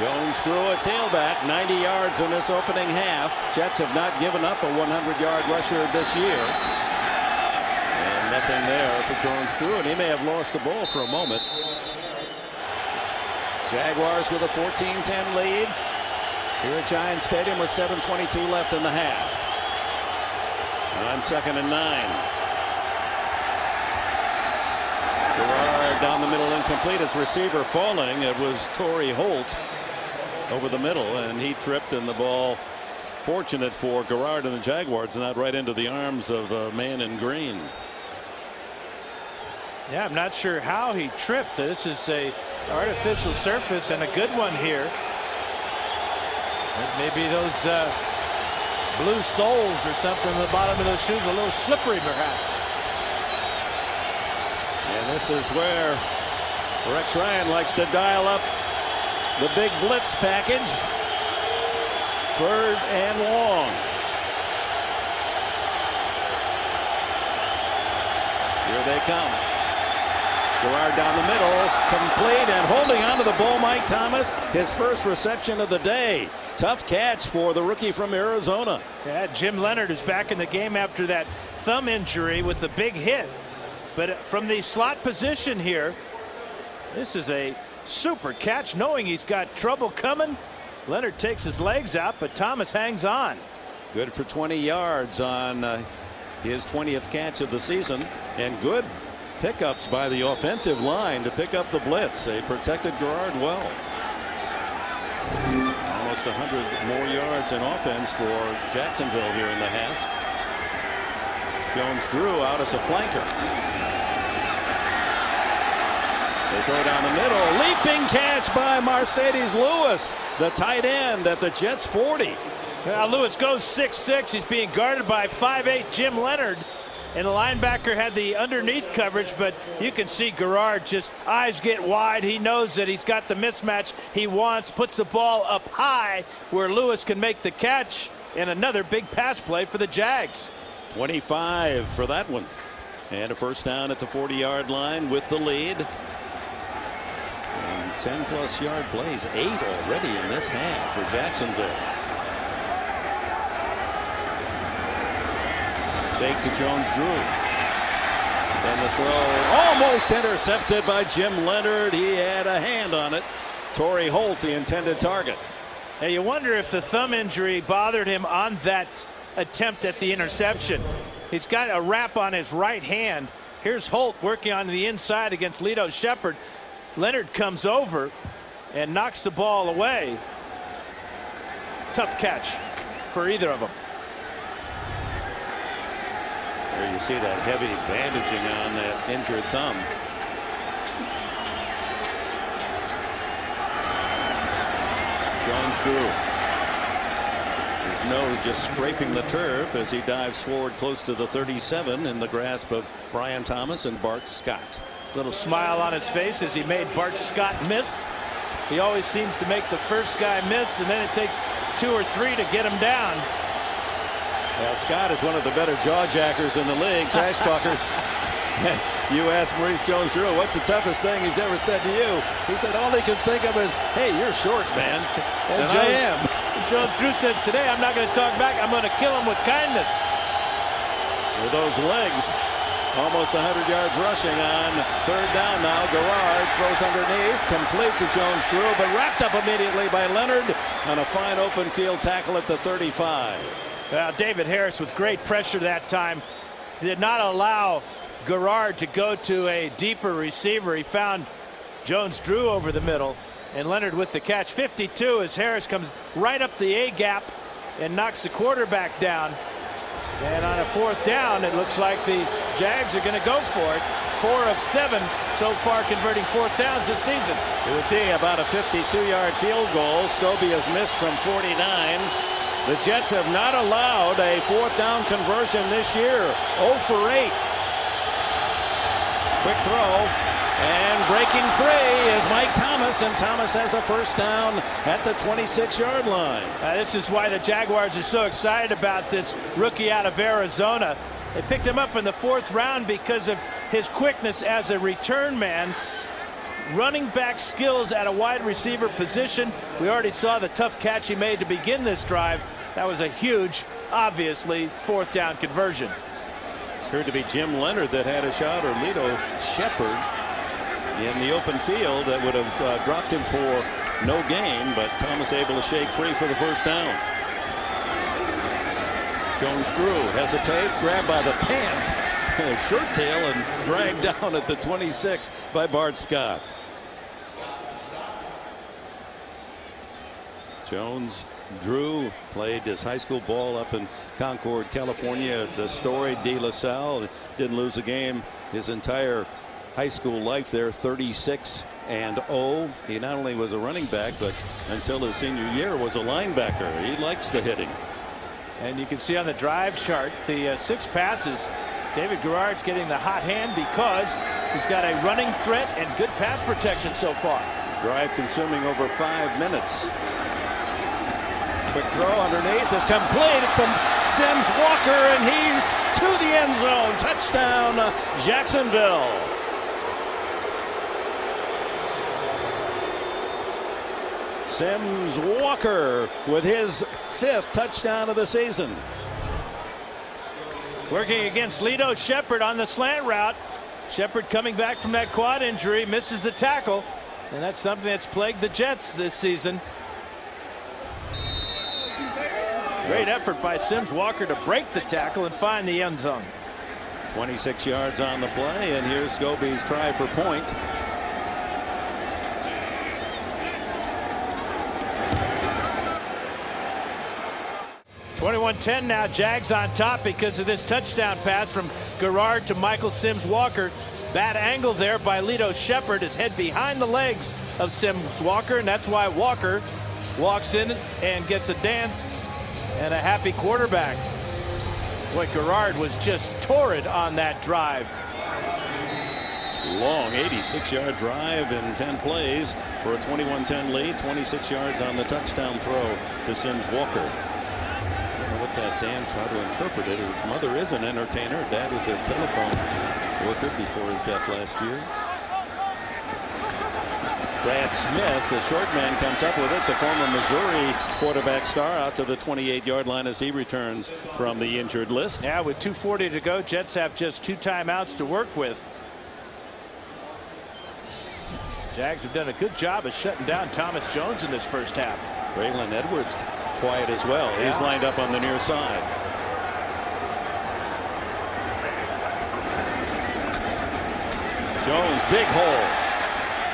Jones threw a tailback, 90 yards in this opening half. Jets have not given up a 100-yard rusher this year. And nothing there for Jones threw, and he may have lost the ball for a moment. Jaguars with a 14-10 lead here at Giants Stadium with 7:22 left in the half. On 2nd and 9. Gerard down the middle, incomplete. His receiver falling. It was Torrey Holt over the middle, and he tripped, and the ball, fortunate for Gerard and the Jaguars, not right into the arms of a man in green. Yeah, I'm not sure how he tripped. This is a artificial surface and a good one here. Maybe those blue soles or something on the bottom of those shoes, a little slippery perhaps. And this is where Rex Ryan likes to dial up the big blitz package. 3rd and long. Here they come. Gerard down the middle, complete, and holding on to the ball, Mike Thomas, his first reception of the day. Tough catch for the rookie from Arizona. Yeah, Jim Leonard is back in the game after that thumb injury with the big hit. But from the slot position here, this is a super catch, knowing he's got trouble coming. Leonard takes his legs out, but Thomas hangs on. Good for 20 yards on his 20th catch of the season, and good pickups by the offensive line to pick up the blitz. They protected Gerard well. Almost 100 more yards in offense for Jacksonville here in the half. Jones drew out as a flanker. They throw down the middle. Leaping catch by Mercedes Lewis, the tight end at the Jets 40. Well, Lewis goes 6'6". He's being guarded by 5'8" Jim Leonard. And the linebacker had the underneath coverage, but you can see Gerard just eyes get wide. He knows that he's got the mismatch he wants, puts the ball up high where Lewis can make the catch, and another big pass play for the Jags. 25 for that one. And a first down at the 40-yard line with the lead. And 10+ yard plays, 8 already in this half for Jacksonville. Fake to Jones Drew. And the throw almost intercepted by Jim Leonard. He had a hand on it. Torrey Holt, the intended target. Now you wonder if the thumb injury bothered him on that attempt at the interception. He's got a wrap on his right hand. Here's Holt working on the inside against Lito Shepherd. Leonard comes over and knocks the ball away. Tough catch for either of them. There you see that heavy bandaging on that injured thumb. Jones Drew. His nose just scraping the turf as he dives forward close to the 37 in the grasp of Brian Thomas and Bart Scott. Little smile on his face as he made Bart Scott miss. He always seems to make the first guy miss, and then it takes 2 or 3 to get him down. Well, Scott is one of the better jawjackers in the league. Trash talkers. You asked Maurice Jones-Drew, what's the toughest thing he's ever said to you? He said all he could think of is, hey, you're short, man. And I am. Jones-Drew said, today I'm not going to talk back. I'm going to kill him with kindness. With those legs, almost 100 yards rushing on 3rd down now. Gerard throws underneath, complete to Jones-Drew, but wrapped up immediately by Leonard on a fine open field tackle at the 35. Well, David Harris with great pressure that time did not allow Gerard to go to a deeper receiver. He found Jones-Drew over the middle, and Leonard with the catch. 52 as Harris comes right up the A gap and knocks the quarterback down. And on a 4th down, it looks like the Jags are going to go for it. 4 of 7 so far converting 4th downs this season. It would be about a 52-yard field goal. Scobie has missed from 49. The Jets have not allowed a 4th down conversion this year. 0 for 8. Quick throw, and breaking free is Mike Thomas, and Thomas has a first down at the 26-yard line. This is why the Jaguars are so excited about this rookie out of Arizona. They picked him up in the 4th round because of his quickness as a return man. running back skills at a wide receiver position. We already saw the tough catch he made to begin this drive. That was a huge, obviously, fourth down conversion. Appeared to be Jim Leonard that had a shot, or Lito Shepard in the open field that would have dropped him for no gain, but Thomas able to shake free for the first down. Jones-Drew hesitates, grabbed by the pants, shirt tail, and dragged down at the 26 by Bart Scott. Jones-Drew played his high school ball up in Concord, California at the storied De La Salle. Didn't lose a game his entire high school life there, 36-0. He not only was a running back, but until his senior year was a linebacker. He likes the hitting. And you can see on the drive chart the 6 passes. David Garrard's getting the hot hand because he's got a running threat and good pass protection so far. Drive consuming over 5 minutes. Quick throw underneath is complete to Sims Walker, and he's to the end zone. Touchdown, Jacksonville. Sims Walker with his 5th touchdown of the season. Working against Lito Shepard on the slant route. Shepard coming back from that quad injury, misses the tackle, and that's something that's plagued the Jets this season. Great effort by Sims Walker to break the tackle and find the end zone. 26 yards on the play, and here's Scobie's try for point. (21-10) now. Jags on top because of this touchdown pass from Garrard to Michael Sims Walker. Bad angle there by Lito Shepard. His head behind the legs of Sims Walker, and that's why Walker walks in and gets a dance and a happy quarterback. Boy, Garrard was just torrid on that drive. Long 86-yard drive in 10 plays for a 21-10 lead. 26 yards on the touchdown throw to Sims Walker. What that dance, how to interpret it. His mother is an entertainer. Dad was a telephone worker before his death last year. Brad Smith, the short man, comes up with it. The former Missouri quarterback star out to the 28-yard line as he returns from the injured list. Yeah, with 2:40 to go, Jets have just 2 timeouts to work with. Jags have done a good job of shutting down Thomas Jones in this first half. Braylon Edwards quiet as well. Yeah. He's lined up on the near side. Jones, big hole.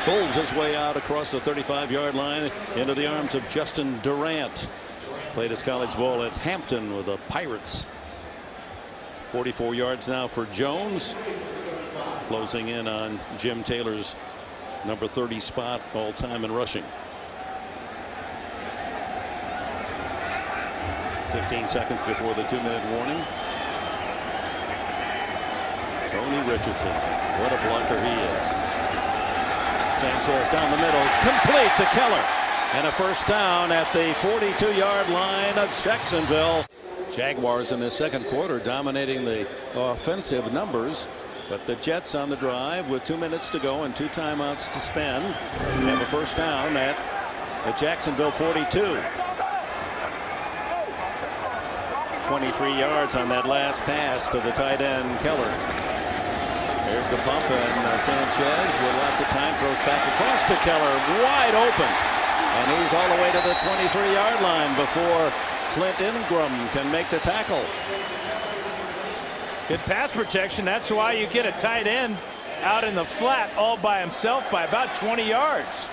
Pulls his way out across the 35-yard line into the arms of Justin Durant. Played his college ball at Hampton with the Pirates. 44 yards now for Jones. Closing in on Jim Taylor's number 30 spot all time in rushing. 15 seconds before the 2-minute warning. Tony Richardson, what a blocker he is. Sanchez down the middle, complete to Keller, and a first down at the 42-yard line of Jacksonville. Jaguars in the second quarter dominating the offensive numbers, but the Jets on the drive with 2 minutes to go and 2 timeouts to spend, and a first down at the Jacksonville 42. 23 yards on that last pass to the tight end Keller. There's the bump, and Sanchez with lots of time throws back across to Keller, wide open, and he's all the way to the 23-yard line before Clint Ingram can make the tackle. Good pass protection. That's why you get a tight end out in the flat all by himself by about 20 yards.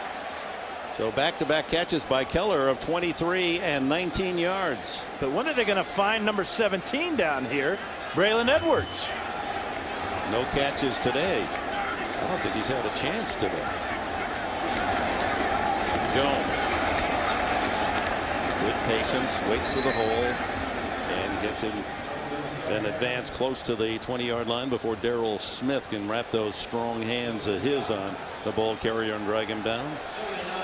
So back-to-back catches by Keller of 23 and 19 yards. But when are they going to find number 17 down here, Braylon Edwards? No catches today. I don't think he's had a chance today. Jones. Good patience, waits for the hole, and gets him an advance close to the 20-yard line before Darrell Smith can wrap those strong hands of his on the ball carrier and drag him down.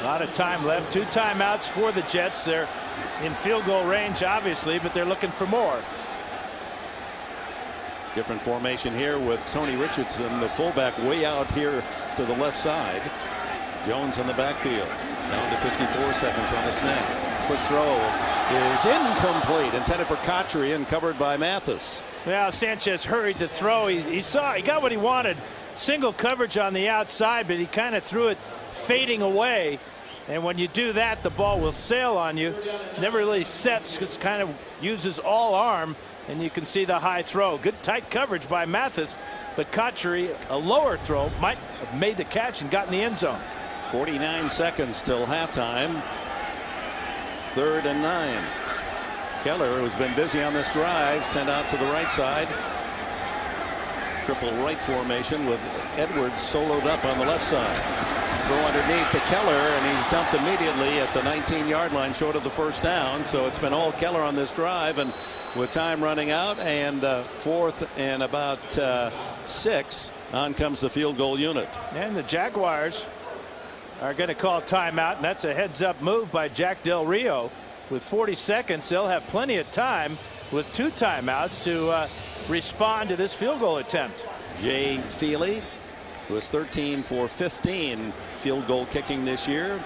A lot of time left. 2 timeouts for the Jets. They're in field goal range, obviously, but they're looking for more. Different formation here with Tony Richardson, the fullback, way out here to the left side. Jones in the backfield. Down to 54 seconds on the snap. Quick throw is incomplete. Intended for Cotchery and covered by Mathis. Well, Sanchez hurried to throw. He got what he wanted. Single coverage on the outside, but he kind of threw it fading away. And when you do that, the ball will sail on you. Never really sets, because kind of uses all arm. And you can see the high throw. Good tight coverage by Mathis. But Cotchery, a lower throw, might have made the catch and got in the end zone. 49 seconds till halftime. 3rd and 9. Keller, who's been busy on this drive, sent out to the right side. Triple right formation with Edwards soloed up on the left side. Throw underneath to Keller, and he's dumped immediately at the 19-yard line short of the first down. So it's been all Keller on this drive, and with time running out and 4th and about 6, on comes the field goal unit. And the Jaguars are going to call timeout, and that's a heads-up move by Jack Del Rio. With 40 seconds, they'll have plenty of time with 2 timeouts to respond to this field goal attempt. Jay Feely was 13 for 15 field goal kicking this year.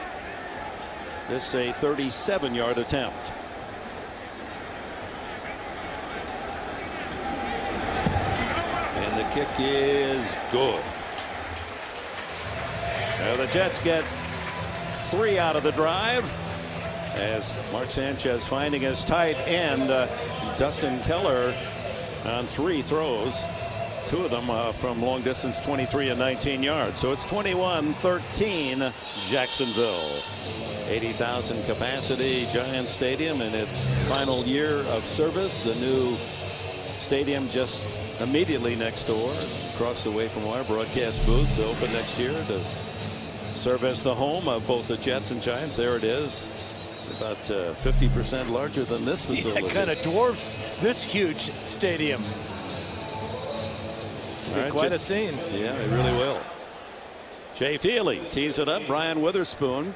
This a 37-yard attempt. And the kick is good. Now the Jets get 3 out of the drive, as Mark Sanchez finding his tight end Dustin Keller on 3 throws, 2 of them from long distance, 23 and 19 yards. So it's 21-13 Jacksonville. 80,000 capacity Giants Stadium in its final year of service. The new stadium just immediately next door, across the way from our broadcast booth, to open next year to serve as the home of both the Jets and Giants. There it is. It's about 50% larger than this facility. Yeah, it kind of dwarfs this huge stadium. Right, quite a scene. Yeah, it really will. Jay Feely tees it up. Brian Witherspoon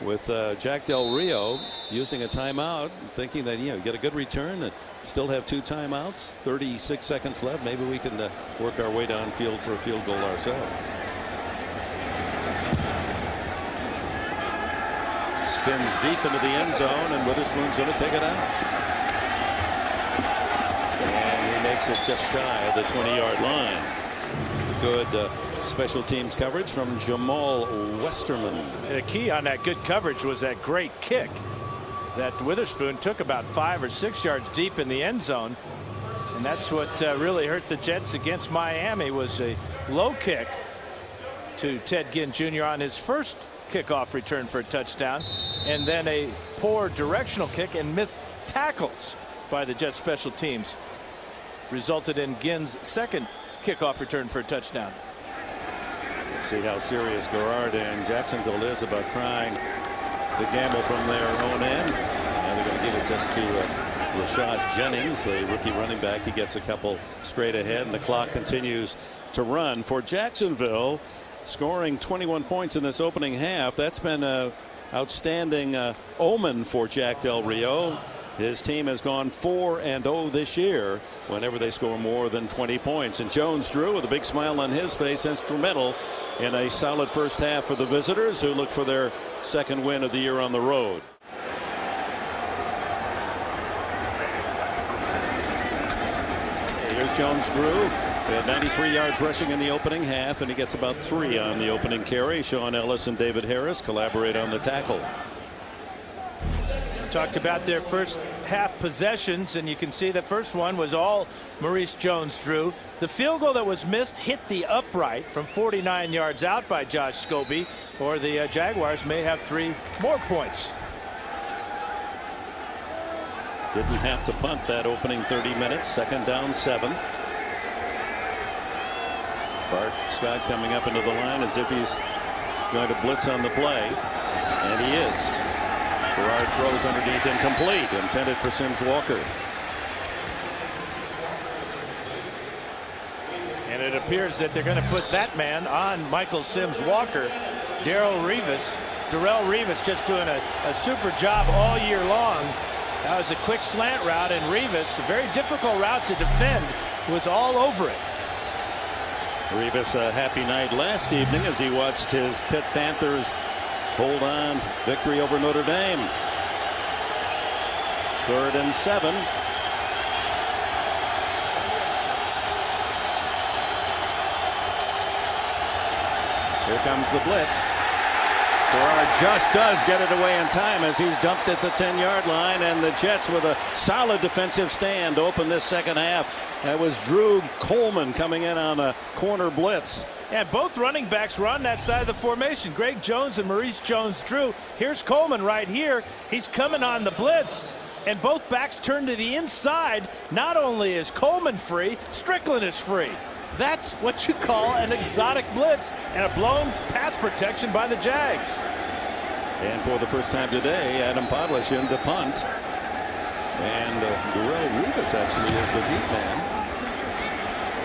with Jack Del Rio using a timeout, thinking that, you get a good return and still have 2 timeouts. 36 seconds left. Maybe we can work our way downfield for a field goal ourselves. Spins deep into the end zone, and Witherspoon's going to take it out. And he makes it just shy of the 20-yard line. Good special teams coverage from Jamal Westerman. The key on that good coverage was that great kick that Witherspoon took about 5 or 6 yards deep in the end zone. And that's what really hurt the Jets against Miami, was a low kick to Ted Ginn Jr. on his first kickoff return for a touchdown, and then a poor directional kick and missed tackles by the Jets special teams resulted in Ginn's second kickoff return for a touchdown. Let's see how serious Garrard and Jacksonville is about trying to gamble from their own end. And they're going to give it just to Rashad Jennings, the rookie running back. He gets a couple straight ahead, and the clock continues to run for Jacksonville, scoring 21 points in this opening half. That's been an outstanding omen for Jack Del Rio. His team has gone 4-0 this year whenever they score more than 20 points. And Jones Drew, with a big smile on his face, instrumental in a solid first half for the visitors, who look for their 2nd win of the year on the road. Here's Jones Drew. He had 93 yards rushing in the opening half, and he gets about 3 on the opening carry. Sean Ellis and David Harris collaborate on the tackle. Talked about their first half possessions, and you can see the first one was all Maurice Jones-Drew. The field goal that was missed hit the upright from 49 yards out by Josh Scobie, or the Jaguars may have 3 more points. Didn't have to punt that opening 30 minutes. 2nd down 7. Bart Scott coming up into the line as if he's going to blitz on the play, and he is. Garrard throws underneath, incomplete, intended for Sims Walker. And it appears that they're going to put that man on Michael Sims Walker. Darrell Revis just doing a super job all year long. That was a quick slant route, and Revis, a very difficult route to defend, was all over it. Rivas a happy night last evening as he watched his Pitt Panthers hold on victory over Notre Dame. 3rd and 7. Here comes the blitz. Gerard just does get it away in time as he's dumped at the 10-yard line, and the Jets with a solid defensive stand to open this second half. That was Drew Coleman coming in on a corner blitz. And both running backs were on that side of the formation. Greg Jones and Maurice Jones-Drew. Here's Coleman right here. He's coming on the blitz, and both backs turn to the inside. Not only is Coleman free, Strickland is free. That's what you call an exotic blitz and a blown pass protection by the Jags. And for the first time today, Adam Podlish in to punt. And Darrell Rivas actually is the deep man.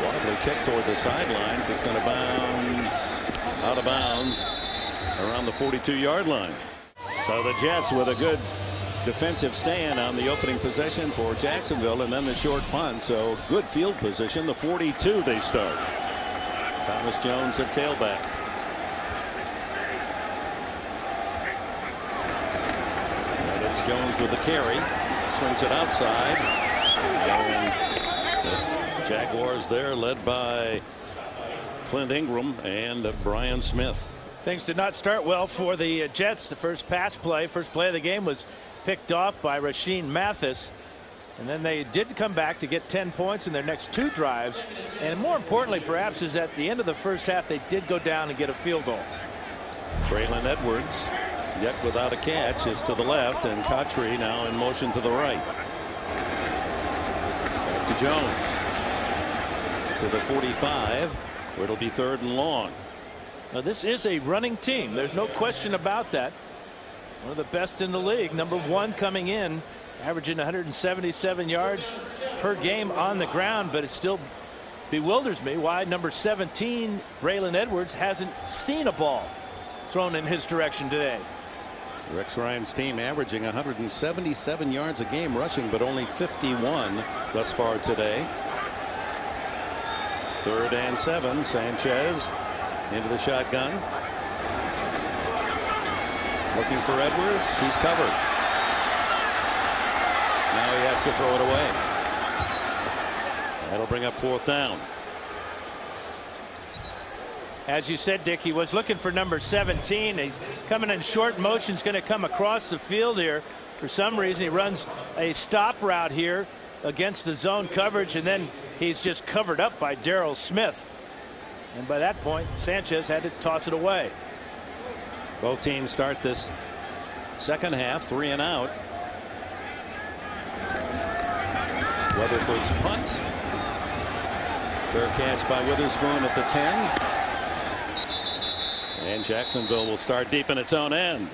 Wobbly kick toward the sidelines. It's going to bounce out of bounds around the 42-yard line. So the Jets with a good defensive stand on the opening possession for Jacksonville, and then the short punt. So good field position. The 42 they start. Thomas Jones at tailback. And it's Jones with the carry. Swings it outside. And the Jaguars there led by Clint Ingram and Brian Smith. Things did not start well for the Jets. The first play of the game was picked off by Rashean Mathis, and then they did come back to get 10 points in their next 2 drives, and more importantly perhaps is at the end of the first half they did go down and get a field goal. Braylon Edwards, yet without a catch, is to the left, and Cottrey now in motion to the right. Back to Jones to the 45, where it'll be 3rd and long. Now this is a running team. There's no question about that. One of the best in the league. #1 coming in, averaging 177 yards per game on the ground, but it still bewilders me why number 17, Braylon Edwards, hasn't seen a ball thrown in his direction today. Rex Ryan's team averaging 177 yards a game rushing, but only 51 thus far today. 3rd and 7. Sanchez into the shotgun. Looking for Edwards. He's covered. Now he has to throw it away. That'll bring up 4th down. As you said, Dick, he was looking for number 17. He's coming in short motion. He's going to come across the field here. For some reason, he runs a stop route here against the zone coverage, and then he's just covered up by Darrell Smith. And by that point, Sanchez had to toss it away. Both teams start this second half 3 and out. Weatherford's punt. Fair catch by Witherspoon at the 10. And Jacksonville will start deep in its own end.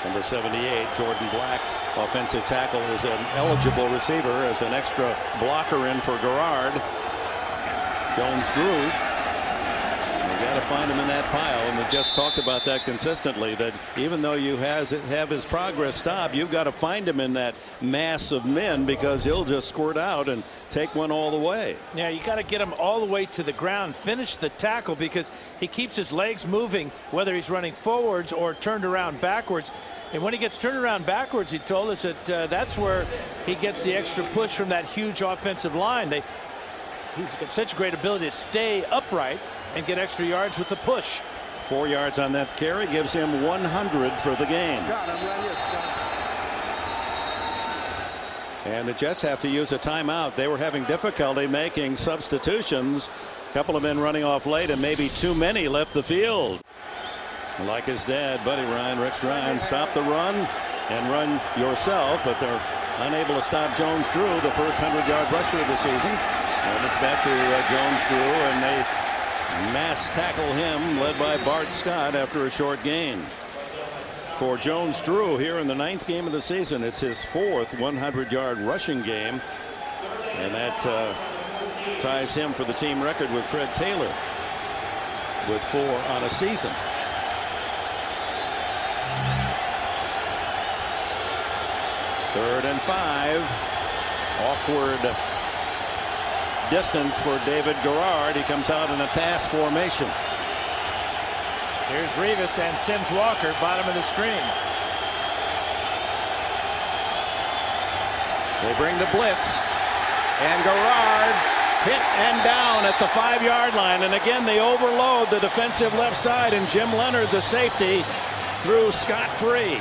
Number 78, Jordan Black, offensive tackle, is an eligible receiver as an extra blocker in for Gerard. Jones-Drew. You got to find him in that pile, and we just talked about that consistently, that even though you have his progress stopped, you've got to find him in that mass of men, because he'll just squirt out and take one all the way. Yeah, you got to get him all the way to the ground, finish the tackle, because he keeps his legs moving whether he's running forwards or turned around backwards. And when he gets turned around backwards, he told us that that's where he gets the extra push from that huge offensive line. He's got such a great ability to stay upright and get extra yards with the push. 4 yards on that carry gives him 100 for the game. Scott, I'm right here, Scott. And the Jets have to use a timeout. They were having difficulty making substitutions. A couple of men running off late, and maybe too many left the field. Like his dad, Buddy Ryan, Rex Ryan, stop the run and run yourself, but they're unable to stop Jones-Drew, the first 100-yard rusher of the season. And it's back to Jones-Drew, and they mass tackle him, led by Bart Scott after a short gain. For Jones-Drew here in the 9th game of the season, it's his 4th 100-yard rushing game, and that ties him for the team record with Fred Taylor with 4 on a season. Third and 5. Awkward distance for David Garrard. He comes out in a pass formation. Here's Rivas and Sims Walker, bottom of the screen. They bring the blitz, and Garrard hit and down at the 5-yard line. And again, they overload the defensive left side, and Jim Leonard, the safety, threw scot-free.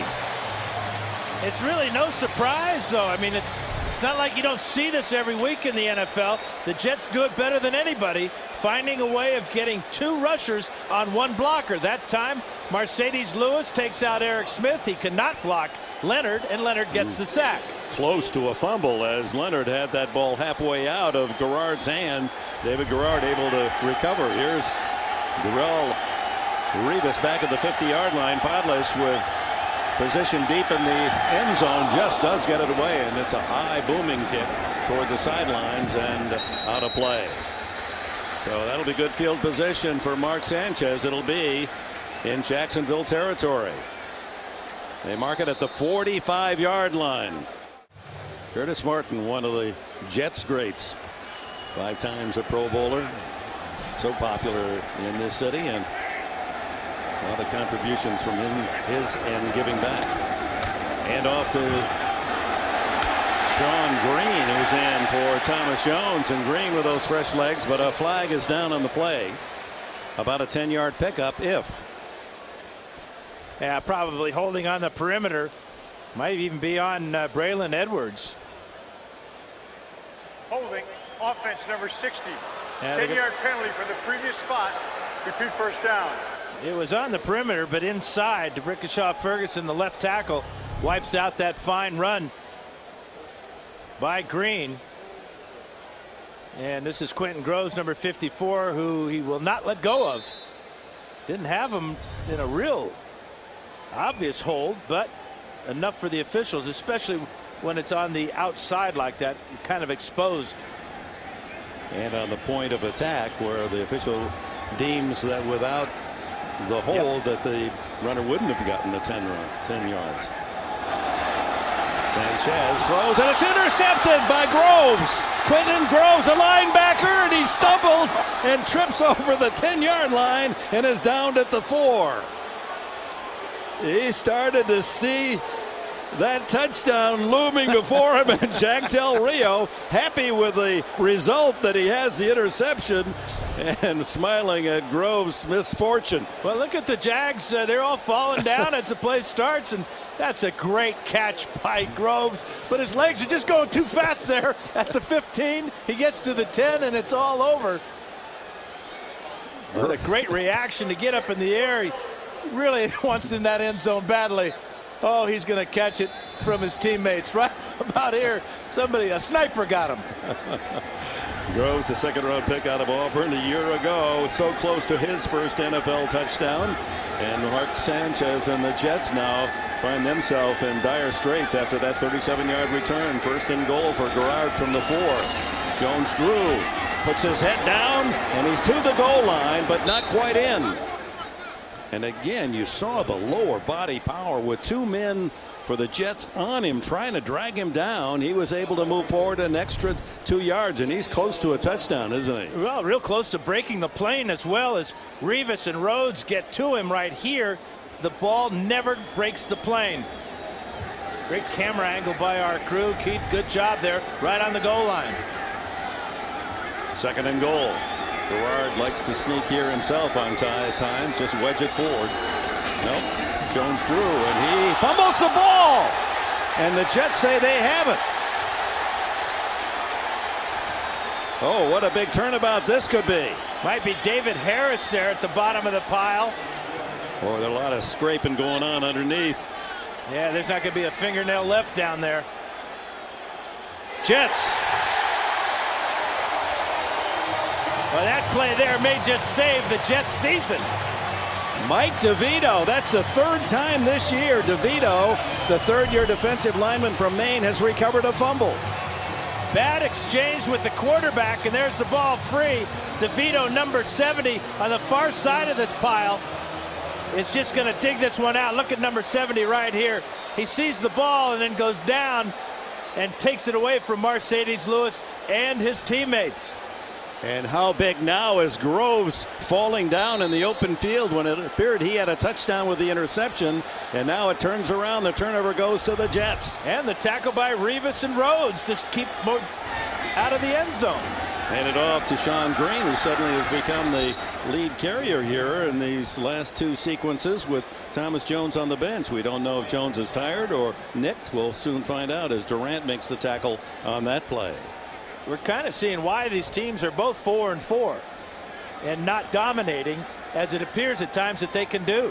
It's really no surprise, though. I mean, it's not like you don't see this every week in the NFL. The Jets do it better than anybody, finding a way of getting 2 rushers on 1 blocker. That time, Mercedes Lewis takes out Eric Smith. He cannot block Leonard, and Leonard gets the sack. Close to a fumble as Leonard had that ball halfway out of Garrard's hand. David Garrard able to recover. Here's Darrell Rivas back at the 50-yard line. Podlish with position deep in the end zone, just does get it away, and it's a high booming kick toward the sidelines and out of play. So that'll be good field position for Mark Sanchez. It'll be in Jacksonville territory. They mark it at the 45-yard line. Curtis Martin, one of the Jets greats, 5 times a Pro Bowler, so popular in this city, and a lot of contributions from him, his end giving back. And off to Sean Green, who's in for Thomas Jones, and Green with those fresh legs, but a flag is down on the play. About a 10-yard pickup if. Yeah, probably holding on the perimeter. Might even be on Braylon Edwards. Holding, offense number 60. Yeah, 10-yard penalty for the previous spot. Repeat first down. It was on the perimeter, but inside. Rickachaw Ferguson, the left tackle, wipes out that fine run by Green. And this is Quentin Groves, number 54, who he will not let go of. Didn't have him in a real obvious hold, but enough for the officials, especially when it's on the outside like that, kind of exposed. And on the point of attack, where the official deems that without the hold, that the runner wouldn't have gotten the 10 yards. Sanchez throws, and it's intercepted by Groves. Quentin Groves, a linebacker, and he stumbles and trips over the 10-yard line and is downed at the 4. He started to see that touchdown looming before him, and Jack Del Rio happy with the result that he has the interception and smiling at Groves' misfortune. Well, look at the Jags. They're all falling down as the play starts, and that's a great catch by Groves. But his legs are just going too fast there at the 15. He gets to the 10, and it's all over. What a great reaction to get up in the air. He really wants in that end zone badly. Oh, he's going to catch it from his teammates right about here. A sniper got him. Groves, a second-round pick out of Auburn a year ago, so close to his first NFL touchdown. And Mark Sanchez and the Jets now find themselves in dire straits after that 37-yard return. First and goal for Garrard from the 4. Jones-Drew puts his head down, and he's to the goal line, but not quite in. And again, you saw the lower body power with 2 men for the Jets on him, trying to drag him down. He was able to move forward an extra 2 yards, and he's close to a touchdown, isn't he? Well, real close to breaking the plane, as well as Rivas and Rhodes get to him right here. The ball never breaks the plane. Great camera angle by our crew. Keith, good job there, right on the goal line. Second and goal. Garrard likes to sneak here himself on times, just wedge it forward. Nope. Jones-Drew, and he fumbles the ball, and the Jets say they have it. Oh, what a big turnabout this could be. Might be David Harris there at the bottom of the pile. Oh, there's a lot of scraping going on underneath. Yeah, there's not going to be a fingernail left down there. Jets. Well, that play there may just save the Jets season. Mike DeVito, that's the 3rd time this year. DeVito, the 3rd-year defensive lineman from Maine, has recovered a fumble. Bad exchange with the quarterback, and there's the ball free. DeVito, number 70, on the far side of this pile, is just going to dig this one out. Look at number 70 right here. He sees the ball and then goes down and takes it away from Mercedes Lewis and his teammates. And how big now is Groves falling down in the open field when it appeared he had a touchdown with the interception, and now it turns around. The turnover goes to the Jets. And the tackle by Revis and Rhodes to keep more out of the end zone. Handed off to Sean Green, who suddenly has become the lead carrier here in these last two sequences with Thomas Jones on the bench. We don't know if Jones is tired or nicked. We'll soon find out as Durant makes the tackle on that play. We're kind of seeing why these teams are both 4-4 and not dominating as it appears at times that they can do.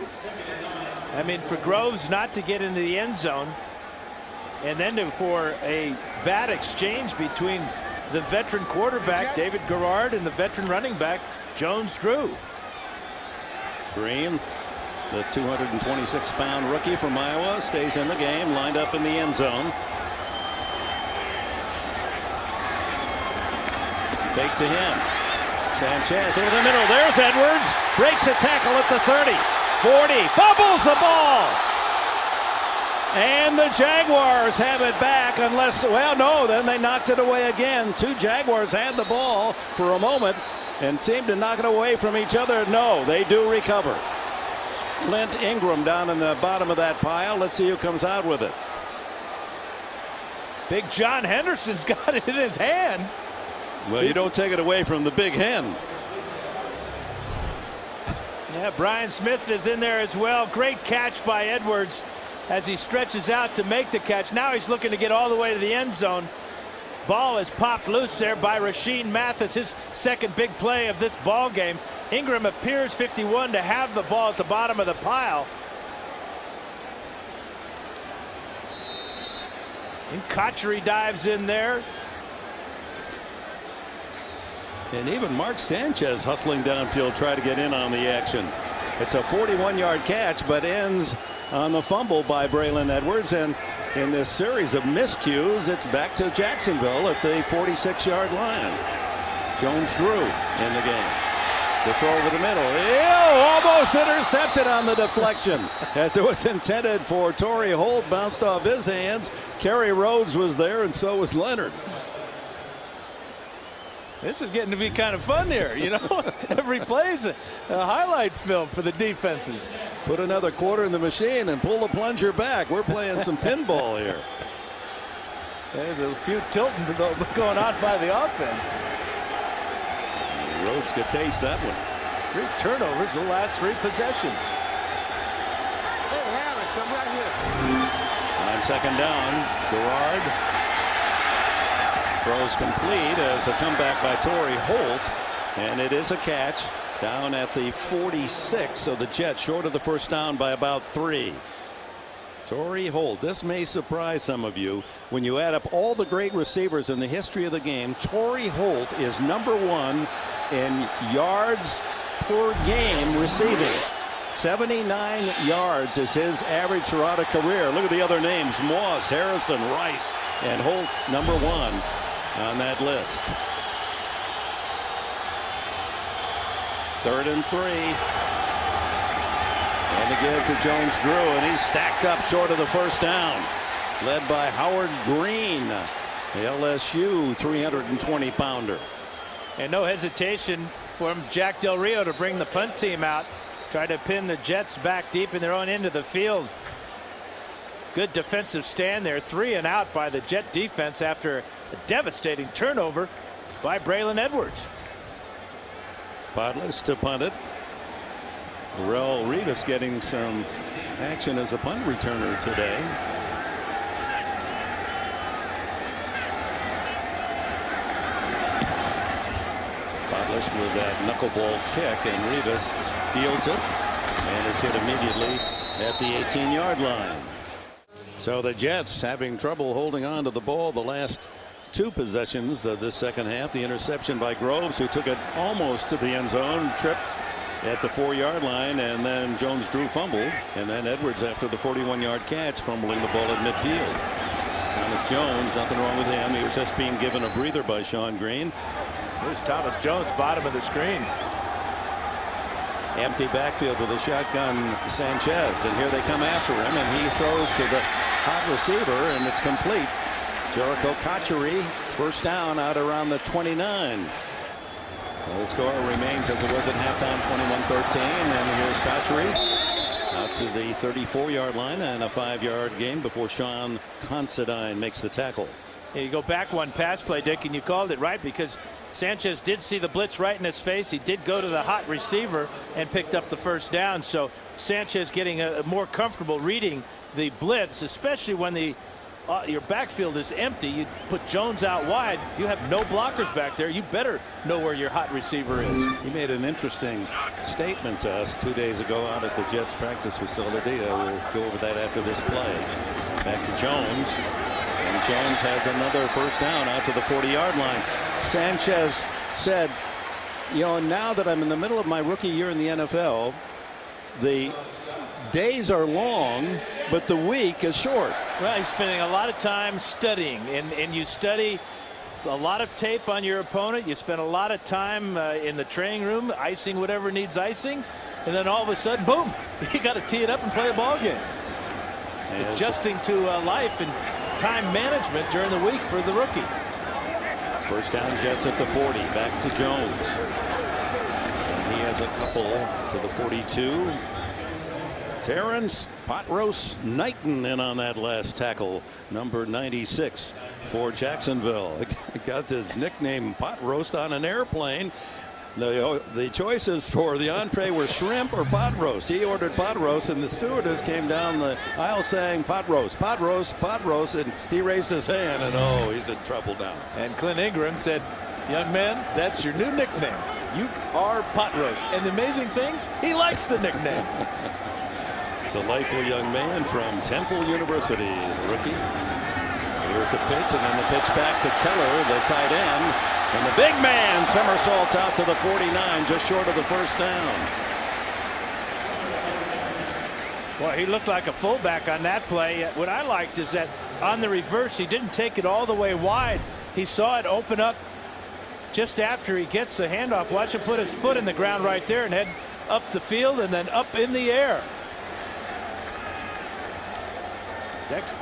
I mean, for Groves not to get into the end zone and then for a bad exchange between the veteran quarterback David Garrard and the veteran running back Jones-Drew. Green, the 226-pound rookie from Iowa, stays in the game, lined up in the end zone. Fake to him. Sanchez over the middle. There's Edwards. Breaks a tackle at the 30. 40. Fumbles the ball. And the Jaguars have it back unless, well, no, then they knocked it away again. Two Jaguars had the ball for a moment and seemed to knock it away from each other. No, they do recover. Clint Ingram down in the bottom of that pile. Let's see who comes out with it. Big John Henderson's got it in his hand. Well, you don't take it away from the big hen. Yeah, Brian Smith is in there as well. Great catch by Edwards as he stretches out to make the catch. Now he's looking to get all the way to the end zone. Ball is popped loose there by Rashean Mathis, his second big play of this ball game. Ingram appears 51 to have the ball at the bottom of the pile. And Cotchery dives in there. And even Mark Sanchez hustling downfield, try to get in on the action. It's a 41-yard catch, but ends on the fumble by Braylon Edwards. And in this series of miscues, it's back to Jacksonville at the 46-yard line. Jones-Drew in the game. The throw over the middle. Ew, almost intercepted on the deflection. As it was intended for Torrey Holt, bounced off his hands. Kerry Rhodes was there, and so was Leonard. This is getting to be kind of fun here, you know. Every play's a highlight film for the defenses. Put another quarter in the machine and pull the plunger back. We're playing some pinball here. There's a few tilting going on by the offense. Rhodes could taste that one. 3 turnovers the last 3 possessions. Hey, Harris, I'm right here. On second down, Garrard throws complete as a comeback by Torrey Holt, and it is a catch down at the 46. So the Jets short of the first down by about 3. Torrey Holt, this may surprise some of you. When you add up all the great receivers in the history of the game, Torrey Holt is #1 in yards per game receiving. 79 yards is his average throughout a career. Look at the other names: Moss, Harrison, Rice, and Holt #1 on that list. 3rd and 3. And the give to Jones-Drew, and he's stacked up short of the first down. Led by Howard Green, the LSU 320-pounder. And no hesitation from Jack Del Rio to bring the punt team out. Try to pin the Jets back deep in their own end of the field. Good defensive stand there. 3 and out by the Jet defense after a devastating turnover by Braylon Edwards. Podless to punt it. Rel Revis getting some action as a punt returner today. Podless with that knuckleball kick, and Revis fields it and is hit immediately at the 18-yard line. So the Jets having trouble holding on to the ball the last 2 possessions of this second half. The interception by Groves, who took it almost to the end zone, tripped at the 4-yard line, and then Jones-Drew fumbled, and then Edwards, after the 41-yard catch, fumbling the ball at midfield. Thomas Jones, nothing wrong with him. He was just being given a breather by Sean Green. There's Thomas Jones, bottom of the screen. Empty backfield with a shotgun Sanchez, and here they come after him, and he throws to the hot receiver, and it's complete. Jericho Cotchery, first down out around the 29. The score remains as it was at halftime, 21-13. And here's Cotchery out to the 34-yard line, and a 5-yard gain before Sean Considine makes the tackle. Yeah, you go back one pass play, Dick, and you called it right, because Sanchez did see the blitz right in his face. He did go to the hot receiver and picked up the first down. So Sanchez getting a more comfortable reading the blitz, especially when your backfield is empty. You put Jones out wide, you have no blockers back there. You better know where your hot receiver is. He made an interesting statement to us 2 days ago out at the Jets practice facility. We'll go over that after this play. Back to Jones. And Jones has another first down out to the 40-yard line. Sanchez said, you know, now that I'm in the middle of my rookie year in the NFL, the days are long, but the week is short. Well, he's spending a lot of time studying, and you study a lot of tape on your opponent. You spend a lot of time in the training room icing whatever needs icing, and then all of a sudden, boom, you got to tee it up and play a ball game. Adjusting to life and time management during the week for the rookie. First down, Jets at the 40. Back to Jones. And he has a couple to the 42. Terrence Pot Roast Knighton in on that last tackle, number 96 for Jacksonville. Got this nickname Pot Roast on an airplane. The choices for the entree were shrimp or pot roast. He ordered pot roast, and the stewardess came down the aisle saying pot roast, pot roast, pot roast, and he raised his hand, and oh, he's in trouble now. And Clint Ingram said, young man, that's your new nickname. You are pot roast. And the amazing thing, he likes the nickname. Delightful young man from Temple University, the rookie. Here's the pitch, and then the pitch back to Keller, the tight end. And the big man somersaults out to the 49, just short of the first down. Well, he looked like a fullback on that play. What I liked is that on the reverse, he didn't take it all the way wide. He saw it open up just after he gets the handoff. Watch him put his foot in the ground right there and head up the field and then up in the air.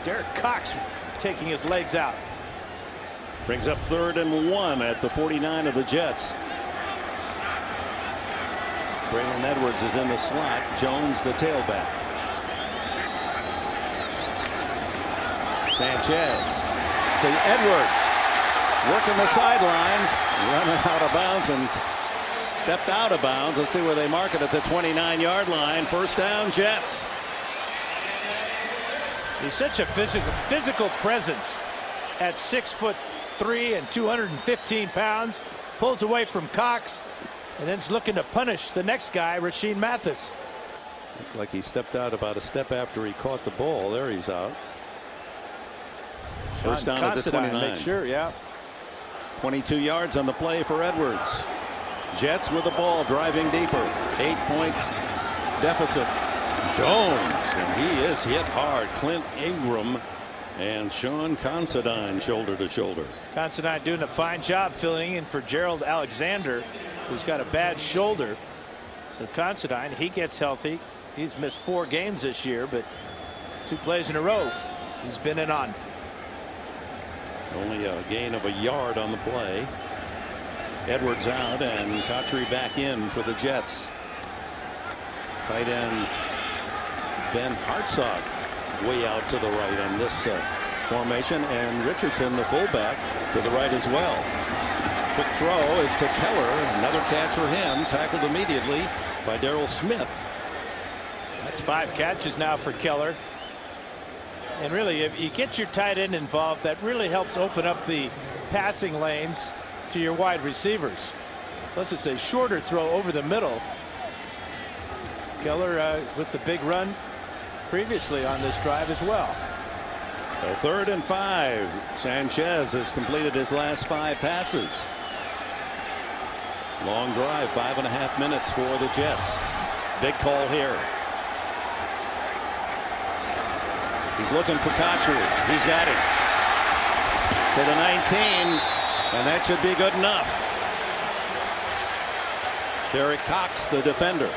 Derek Cox taking his legs out. Brings up 3rd and 1 at the 49 of the Jets. Braylon Edwards is in the slot. Jones the tailback. Sanchez to Edwards. Working the sidelines. Running out of bounds and stepped out of bounds. Let's see where they mark it at the 29-yard line. First down, Jets. He's such a physical presence at 6'3" and 215 pounds. Pulls away from Cox and then's looking to punish the next guy, Rasheed Mathis. Looked like he stepped out about a step after he caught the ball. There he's out. First down at the 29. Make sure, yeah. 22 yards on the play for Edwards. Jets with the ball, driving deeper. 8-point deficit. Jones, and he is hit hard. Clint Ingram and Sean Considine shoulder to shoulder. Considine doing a fine job filling in for Gerald Alexander, who's got a bad shoulder. So Considine, he gets healthy. He's missed 4 games this year, but 2 plays in a row he's been in on. Only a gain of a yard on the play. Edwards out and Cotchery back in for the Jets. Tight end Ben Hartzog way out to the right on this formation, and Richardson, the fullback, to the right as well. Quick throw is to Keller. Another catch for him, tackled immediately by Darrell Smith. That's 5 catches now for Keller. And really, if you get your tight end involved, that really helps open up the passing lanes to your wide receivers. Plus, it's a shorter throw over the middle. Keller with the big run previously on this drive as well. So 3rd and 5. Sanchez has completed his last 5 passes. Long drive, 5.5 minutes for the Jets. Big call here. He's looking for Cotchery. He's got it. To the 19, and that should be good enough. Derek Cox, the defender.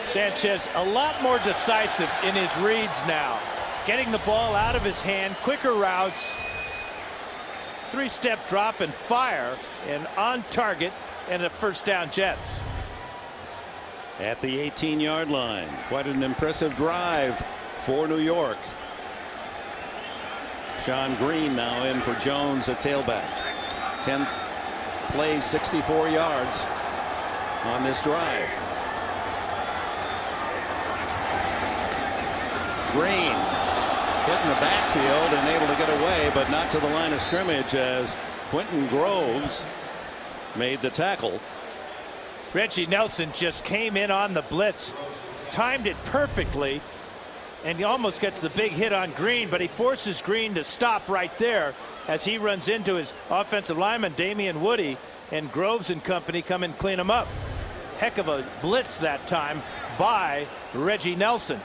Sanchez a lot more decisive in his reads now, getting the ball out of his hand, quicker routes. Three-step drop and fire, and on target, and a first down, Jets. At the 18-yard line. Quite an impressive drive for New York. Sean Green now in for Jones at tailback. 10 plays, 64 yards on this drive. Green hitting the backfield and able to get away, but not to the line of scrimmage as Quentin Groves made the tackle. Reggie Nelson just came in on the blitz, timed it perfectly, and he almost gets the big hit on Green, but he forces Green to stop right there as he runs into his offensive lineman, Damian Woody, and Groves and company come and clean him up. Heck of a blitz that time by Reggie Nelson.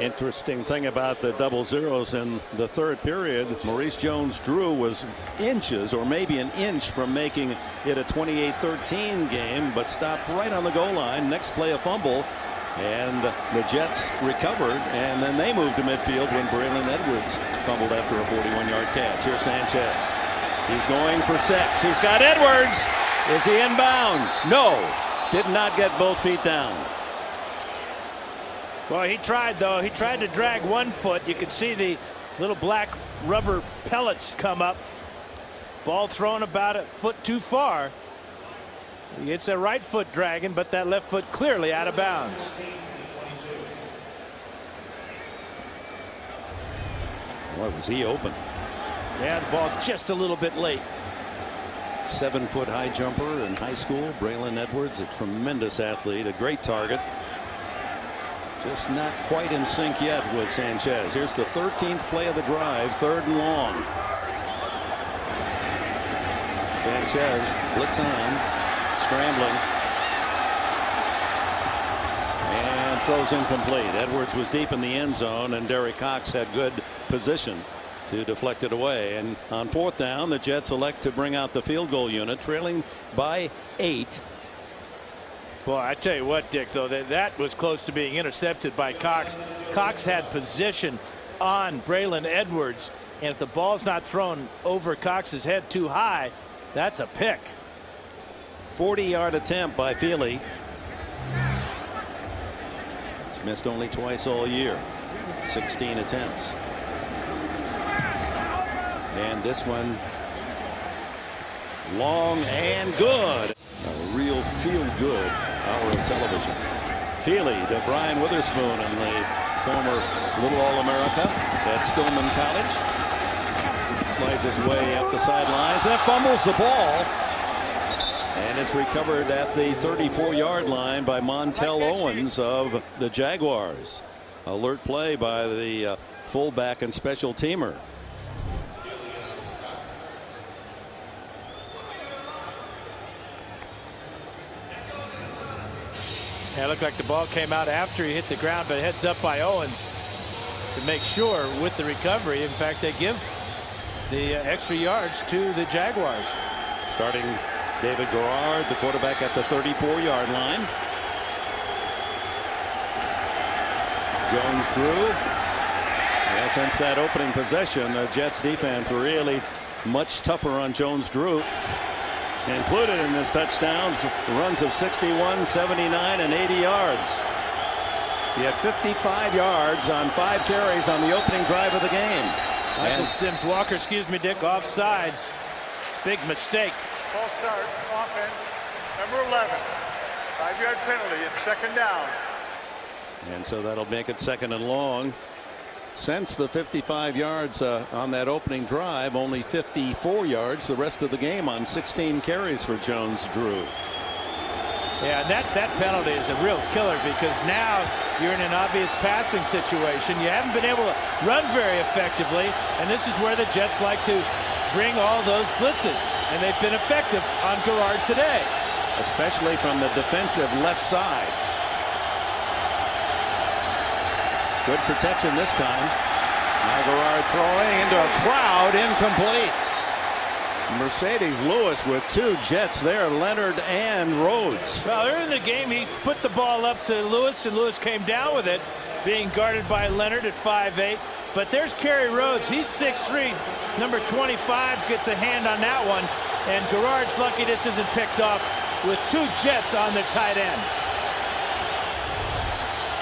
Interesting thing about the double zeros in the third period, Maurice Jones-Drew was inches or maybe an inch from making it a 28-13 game, but stopped right on the goal line. Next play, a fumble, and the Jets recovered, and then they moved to midfield when Braylon Edwards fumbled after a 41-yard catch. Here's Sanchez. He's going for 6. He's got Edwards. Is he in bounds? No. Did not get both feet down. Well, he tried, though. He tried to drag one foot. You could see the little black rubber pellets come up. Ball thrown about a foot too far. It's a right foot dragging, but that left foot clearly out of bounds. Boy, was he open. Yeah, the ball just a little bit late. 7-foot high jumper in high school. Braylon Edwards, a tremendous athlete, a great target. Just not quite in sync yet with Sanchez. Here's the 13th play of the drive, 3rd and long. Sanchez blitz on, scrambling, and throws incomplete. Edwards was deep in the end zone, and Derek Cox had good position to deflect it away. And on 4th down, the Jets elect to bring out the field goal unit, trailing by 8. Boy, I tell you what, Dick, though, that was close to being intercepted by Cox. Cox had position on Braylon Edwards, and if the ball's not thrown over Cox's head too high, that's a pick. 40-yard attempt by Feely. He's missed only twice all year. 16 attempts. And this one long and good. A real feel-good hour of television. Feely to Brian Witherspoon and the former Little All-America at Stillman College. Slides his way up the sidelines and fumbles the ball. And it's recovered at the 34-yard line by Montel Owens of the Jaguars. Alert play by the fullback and special teamer. Yeah, it looked like the ball came out after he hit the ground, but heads up by Owens to make sure with the recovery. In fact, they give the extra yards to the Jaguars. Starting David Garrard, the quarterback, at the 34-yard line. Jones-Drew. Well, since that opening possession, the Jets defense really much tougher on Jones-Drew. Included in his touchdowns, runs of 61, 79, and 80 yards. He had 55 yards on 5 carries on the opening drive of the game. Michael Sims Walker, excuse me, Dick, offsides. Big mistake. False start, offense, number 11. 5-yard penalty. It's 2nd down. And so that'll make it 2nd and long. Since the 55 yards on that opening drive, only 54 yards the rest of the game on 16 carries for Jones-Drew. Yeah, that penalty is a real killer because now you're in an obvious passing situation. You haven't been able to run very effectively, and this is where the Jets like to bring all those blitzes, and they've been effective on Garrard today. Especially from the defensive left side. Good protection this time. Now Garrard throwing into a crowd, incomplete. Mercedes Lewis with 2 Jets there, Leonard and Rhodes. Well, early in the game, he put the ball up to Lewis, and Lewis came down with it, being guarded by Leonard at 5'8". But there's Kerry Rhodes. He's 6'3". Number 25 gets a hand on that one. And Garrard's lucky this isn't picked off with 2 Jets on their tight end.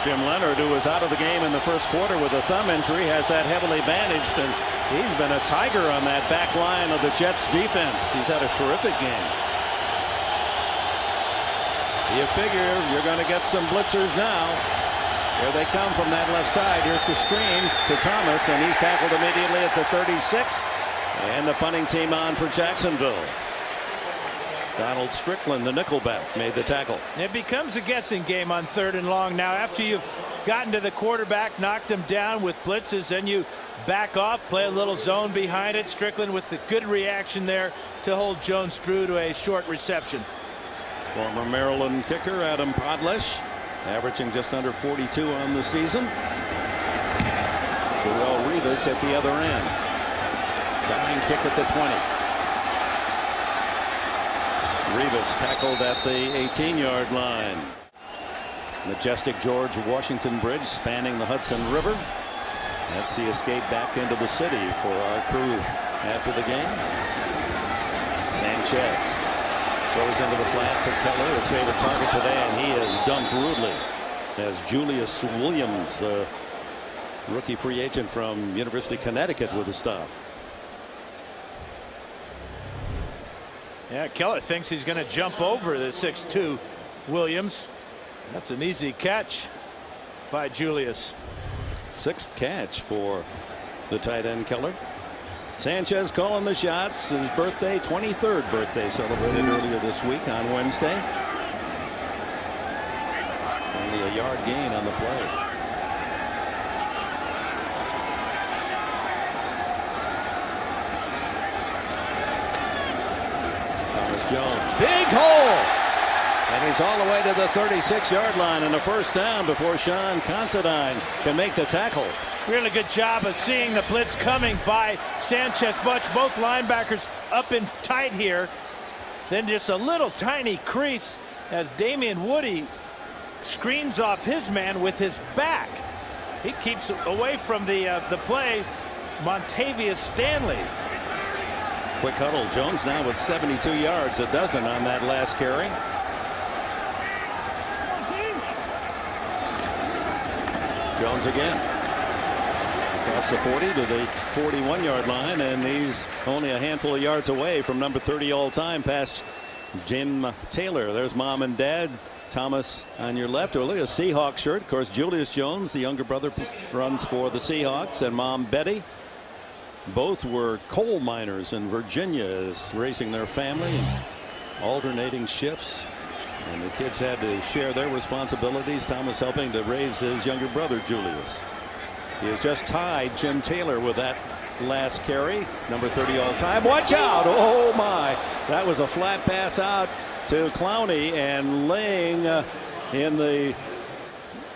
Jim Leonard, who was out of the game in the first quarter with a thumb injury, has that heavily bandaged, and he's been a tiger on that back line of the Jets defense. He's had a terrific game. You figure you're going to get some blitzers now. Here they come from that left side. Here's the screen to Thomas, and he's tackled immediately at the 36. And the punting team on for Jacksonville. Donald Strickland, the nickelback, made the tackle. It becomes a guessing game on 3rd and long. Now, after you've gotten to the quarterback, knocked him down with blitzes, then you back off, play a little zone behind it. Strickland with the good reaction there to hold Jones-Drew to a short reception. Former Maryland kicker Adam Podlesh, averaging just under 42 on the season. Darrelle Revis at the other end. Dying kick at the 20. Revis tackled at the 18-yard line. Majestic George Washington Bridge spanning the Hudson River. That's the escape back into the city for our crew after the game. Sanchez goes into the flat to Keller, his favorite target today, and he is dunked rudely as Julius Williams, rookie free agent from University of Connecticut, with a stop. Yeah, Keller thinks he's going to jump over the 6'2" Williams. That's an easy catch by Julius. 6th catch for the tight end Keller. Sanchez calling the shots. His birthday, 23rd birthday, celebrated earlier this week on Wednesday. Only a yard gain on the play. Jones, big hole, and he's all the way to the 36-yard line, and a first down before Sean Considine can make the tackle. Really good job of seeing the blitz coming by Sanchez. Both linebackers up in tight here. Then just a little tiny crease as Damian Woody screens off his man with his back. He keeps away from the play. Montavious Stanley. Quick huddle. Jones now with 72 yards, a dozen on that last carry. Jones again across the 40 to the 41-yard line, and he's only a handful of yards away from number 30 all time past Jim Taylor. There's mom and dad. Thomas on your left. Oh, look at a Seahawks shirt. Of course, Julius Jones, the younger brother, runs for the Seahawks, and mom Betty. Both were coal miners in Virginia, raising their family in alternating shifts, and the kids had to share their responsibilities. Thomas helping to raise his younger brother Julius. He has just tied Jim Taylor with that last carry, number 30 all time. Watch out! Oh my, that was a flat pass out to Clowney, and laying in the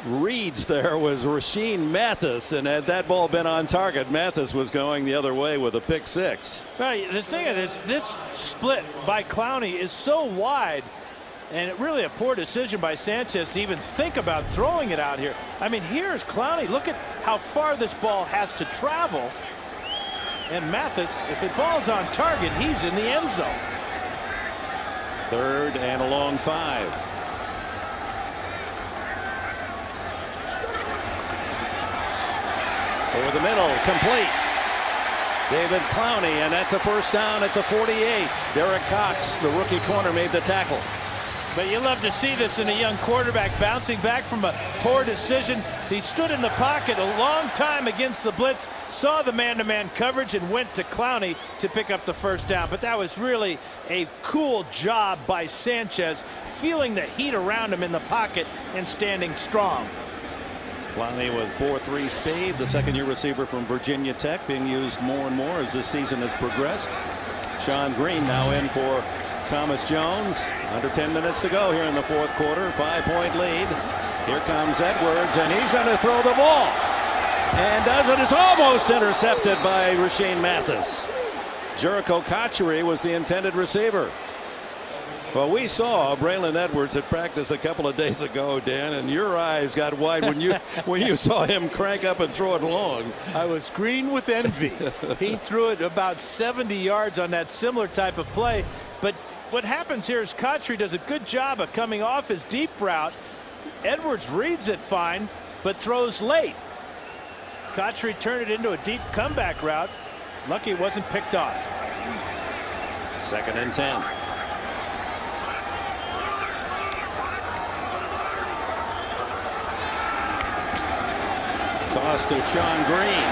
reads there was Rashean Mathis, and had that ball been on target, Mathis was going the other way with a pick six. Right, the thing is, this split by Clowney is so wide, and really a poor decision by Sanchez to even think about throwing it out here. I mean, here's Clowney. Look at how far this ball has to travel. And Mathis, if the ball's on target, he's in the end zone. 3rd and a long 5. Over the middle, complete. David Clowney, and that's a first down at the 48. Derek Cox, the rookie corner, made the tackle. But you love to see this in a young quarterback bouncing back from a poor decision. He stood in the pocket a long time against the blitz, saw the man-to-man coverage, and went to Clowney to pick up the first down. But that was really a cool job by Sanchez, feeling the heat around him in the pocket and standing strong. Clowney with 4.3 speed, the second-year receiver from Virginia Tech, being used more and more as this season has progressed. Sean Green now in for Thomas Jones. Under 10 minutes to go here in the 4th quarter. 5-point lead. Here comes Edwards, and he's going to throw the ball. And does it. It's almost intercepted by Rashean Mathis. Jericho Cotchery was the intended receiver. Well, we saw Braylon Edwards at practice a couple of days ago, Dan, and your eyes got wide when you saw him crank up and throw it long. I was green with envy. He threw it about 70 yards on that similar type of play. But what happens here is Cotchery does a good job of coming off his deep route. Edwards reads it fine, but throws late. Cotchery turned it into a deep comeback route. Lucky it wasn't picked off. 2nd and 10. Toss to Sean Green.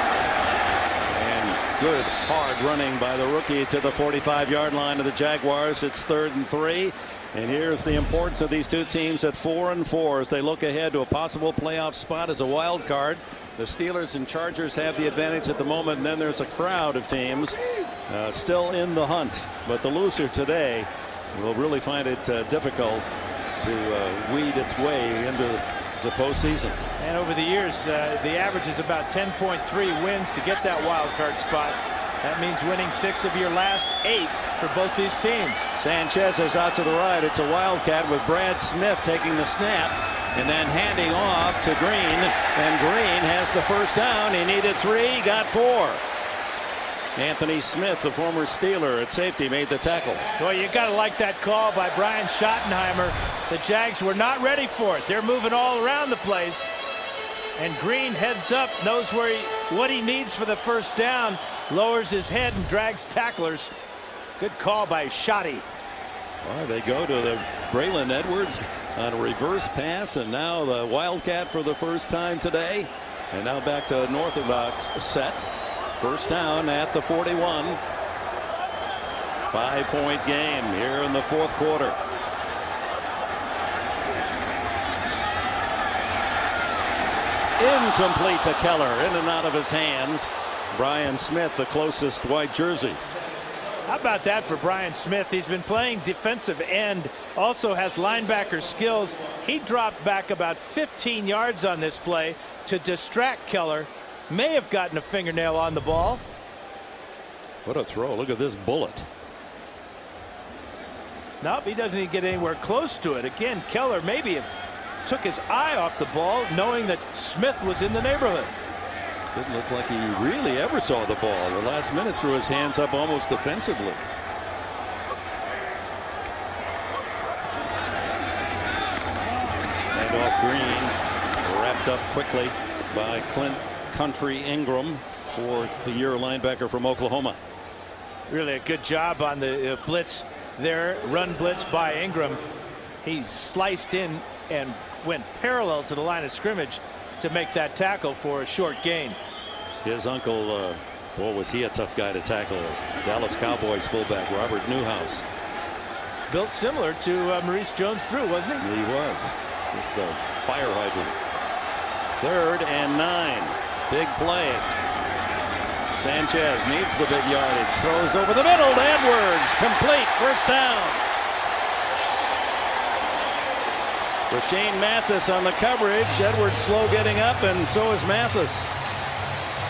And good hard running by the rookie to the 45-yard line of the Jaguars. It's 3rd and 3. And here's the importance of these two teams at 4-4 as they look ahead to a possible playoff spot as a wild card. The Steelers and Chargers have the advantage at the moment, and then there's a crowd of teams still in the hunt. But the loser today will really find it difficult to weed its way into the postseason. And over the years, the average is about 10.3 wins to get that wild card spot. That means winning 6 of your last 8 for both these teams. Sanchez is out to the right. It's a wildcat with Brad Smith taking the snap and then handing off to Green. And Green has the first down. He needed 3, got 4. Anthony Smith, the former Steeler at safety, made the tackle. Well, you got to like that call by Brian Schottenheimer. The Jags were not ready for it. They're moving all around the place. And Green heads up, knows what he needs for the first down, lowers his head and drags tacklers. Good call by Schotty. Well, they go to the Braylon Edwards on a reverse pass, and now the wildcat for the first time today. And now back to an orthodox set. First down at the 41. 5-point game here in the 4th quarter. Incomplete to Keller, in and out of his hands. Brian Smith, the closest white jersey. How about that for Brian Smith? He's been playing defensive end, also has linebacker skills. He dropped back about 15 yards on this play to distract Keller. May have gotten a fingernail on the ball. What a throw. Look at this bullet. Nope, he doesn't even get anywhere close to it. Again, Keller maybe took his eye off the ball, knowing that Smith was in the neighborhood. Didn't look like he really ever saw the ball. The last minute threw his hands up almost defensively. And off Green, wrapped up quickly by Clint Country Ingram, 4th-year linebacker from Oklahoma. Really a good job on the blitz there, run blitz by Ingram. He sliced in and went parallel to the line of scrimmage to make that tackle for a short gain. His uncle, boy, was he a tough guy to tackle. Dallas Cowboys fullback Robert Newhouse. Built similar to Maurice Jones-Drew, wasn't he? He was. Just a fire hydrant. 3rd and 9. Big play. Sanchez needs the big yardage. Throws over the middle to Edwards. Complete. First down. Rashean Mathis on the coverage. Edwards slow getting up, and so is Mathis.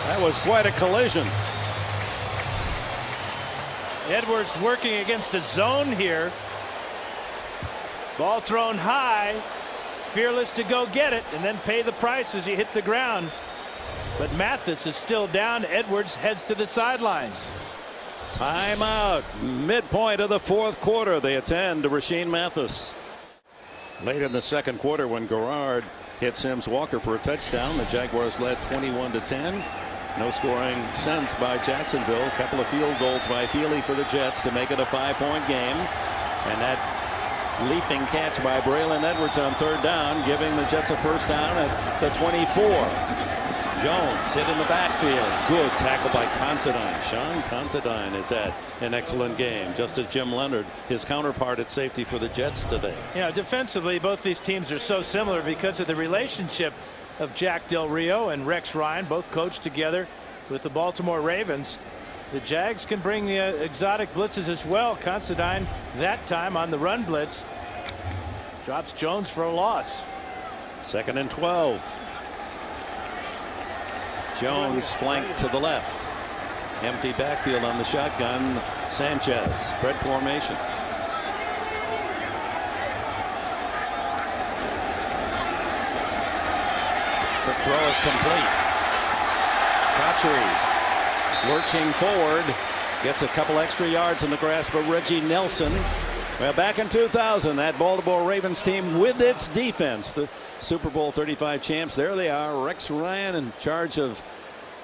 That was quite a collision. Edwards working against a zone here. Ball thrown high. Fearless to go get it and then pay the price as you hit the ground. But Mathis is still down. Edwards heads to the sidelines. Timeout. Midpoint of the 4th quarter. They attend to Rashean Mathis. Late in the 2nd quarter, when Garrard hit Sims Walker for a touchdown, the Jaguars led 21-10. No scoring since by Jacksonville. A couple of field goals by Feely for the Jets to make it a 5-point game. And that leaping catch by Braylon Edwards on 3rd down, giving the Jets a first down at the 24. Jones hit in the backfield. Good tackle by Considine. Sean Considine has had an excellent game, just as Jim Leonard, his counterpart at safety for the Jets today. You know, defensively, both these teams are so similar because of the relationship of Jack Del Rio and Rex Ryan, both coached together with the Baltimore Ravens. The Jags can bring the exotic blitzes as well. Considine that time on the run blitz drops Jones for a loss. 2nd and 12. Jones flanked to the left. Empty backfield on the shotgun. Sanchez spread formation. Throw is complete. Cotchery lurching forward. Gets a couple extra yards in the grasp of Reggie Nelson. Well, back in 2000, that Baltimore Ravens team with its defense, the Super Bowl 35 champs, there they are. Rex Ryan in charge of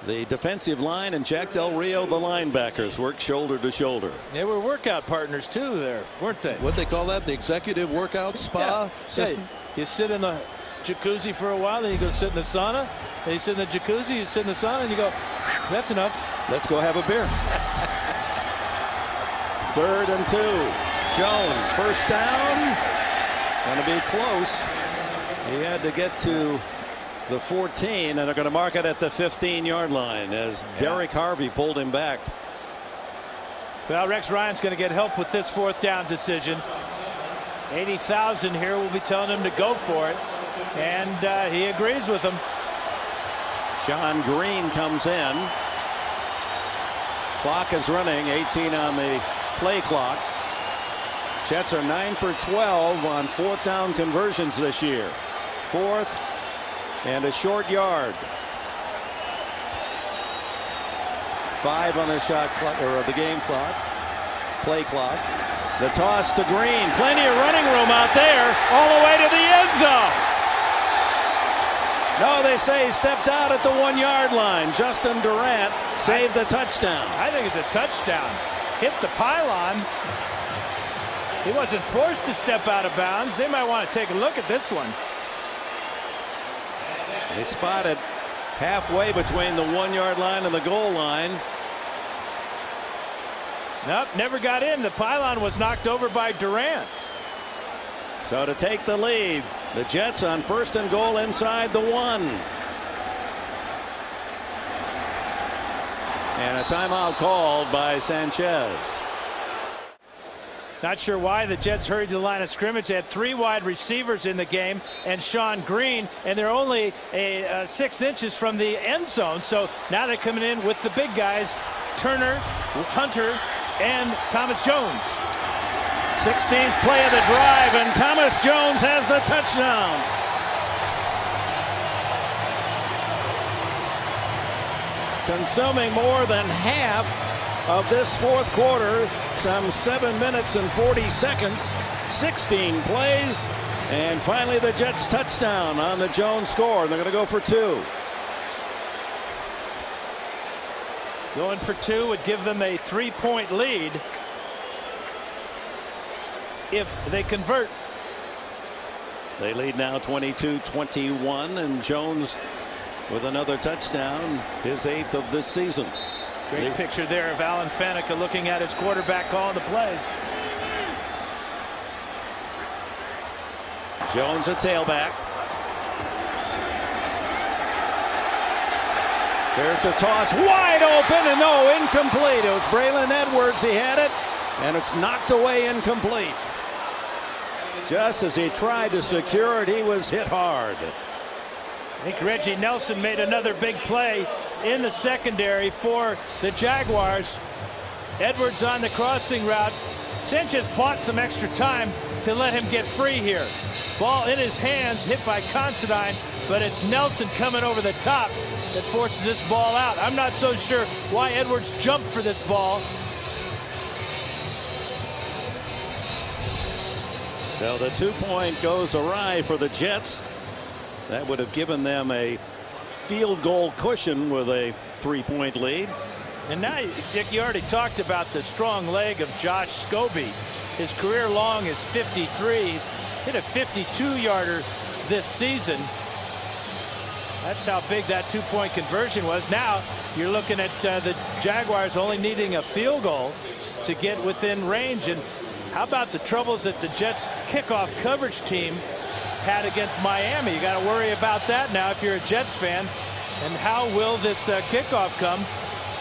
the defensive line, and Jack Del Rio, the linebackers, work shoulder to shoulder. They were workout partners too there, weren't they? What they call that, the executive workout spa system? Yeah. You sit in the jacuzzi for a while, then you go sit in the sauna. Then you sit in the jacuzzi, you sit in the sauna, and you go, that's enough. Let's go have a beer. 3rd and 2. Jones, first down. Going to be close. He had to get to the 14, and they're going to mark it at the 15-yard line as Derek Harvey pulled him back. Well, Rex Ryan's going to get help with this 4th down decision. 80,000 here will be telling him to go for it, and he agrees with them. Sean Green comes in. Clock is running, 18 on the play clock. Jets are 9 for 12 on 4th down conversions this year. 4th and a short yard. 5 on the shot clock, or the game clock, play clock. The toss to Green. Plenty of running room out there, all the way to the end zone. No, they say he stepped out at the 1-yard line. Justin Durant saved the touchdown. I think it's a touchdown. Hit the pylon. He wasn't forced to step out of bounds. They might want to take a look at this one. They spotted halfway between the 1-yard line and the goal line. Nope, never got in. The pylon was knocked over by Durant. So to take the lead, the Jets on 1st and goal inside the 1. And a timeout called by Sanchez. Not sure why the Jets hurried to the line of scrimmage. They had 3 wide receivers in the game and Sean Green, and they're only 6 inches from the end zone. So now they're coming in with the big guys, Turner, Hunter, and Thomas Jones. 16th play of the drive, and Thomas Jones has the touchdown. Consuming more than half of this 4th quarter, some 7 minutes and 40 seconds, 16 plays, and finally the Jets touchdown on the Jones score. They're going to go for 2. Going for 2 would give them a 3-point lead if they convert. They lead now 22-21, and Jones with another touchdown, his 8th of this season. Great picture there of Alan Faneca looking at his quarterback calling the plays. Jones a tailback. There's the toss, wide open, and no, incomplete. It was Braylon Edwards. He had it, and it's knocked away, incomplete. Just as he tried to secure it, he was hit hard. I think Reggie Nelson made another big play in the secondary for the Jaguars. Edwards on the crossing route. Sanchez bought some extra time to let him get free here. Ball in his hands, hit by Considine, but it's Nelson coming over the top that forces this ball out. I'm not so sure why Edwards jumped for this ball. So the 2-point goes awry for the Jets. That would have given them a field goal cushion with a 3-point lead. And now, Dick, you already talked about the strong leg of Josh Scobie. His career long is 53. Hit a 52-yarder this season. That's how big that 2-point conversion was. Now you're looking at the Jaguars only needing a field goal to get within range. And how about the troubles that the Jets kickoff coverage team had against Miami? You got to worry about that now if you're a Jets fan. And how will this kickoff come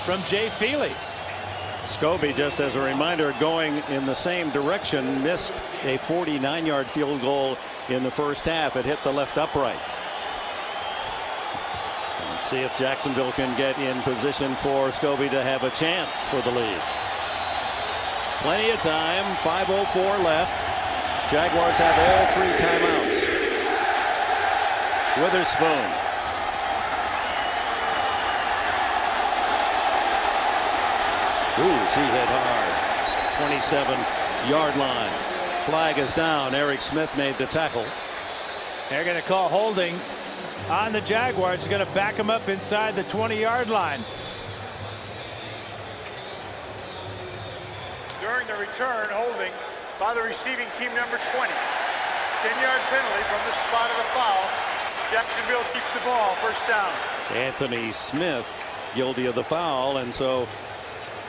from Jay Feely? Scobie, just as a reminder, going in the same direction, missed a 49-yard field goal in the first half. It hit the left upright. Let's see if Jacksonville can get in position for Scobie to have a chance for the lead. Plenty of time, 5:04 left. Jaguars have all 3 timeouts. Witherspoon Ooh, he hit hard. 27-yard line. Flag is down. Eric Smith made the tackle. They're going to call holding on the Jaguars. It's going to back him up inside the 20-yard line. During the return, holding by the receiving team, number 20. 10-yard penalty from the spot of the foul. Jacksonville keeps the ball, first down. Anthony Smith guilty of the foul, and so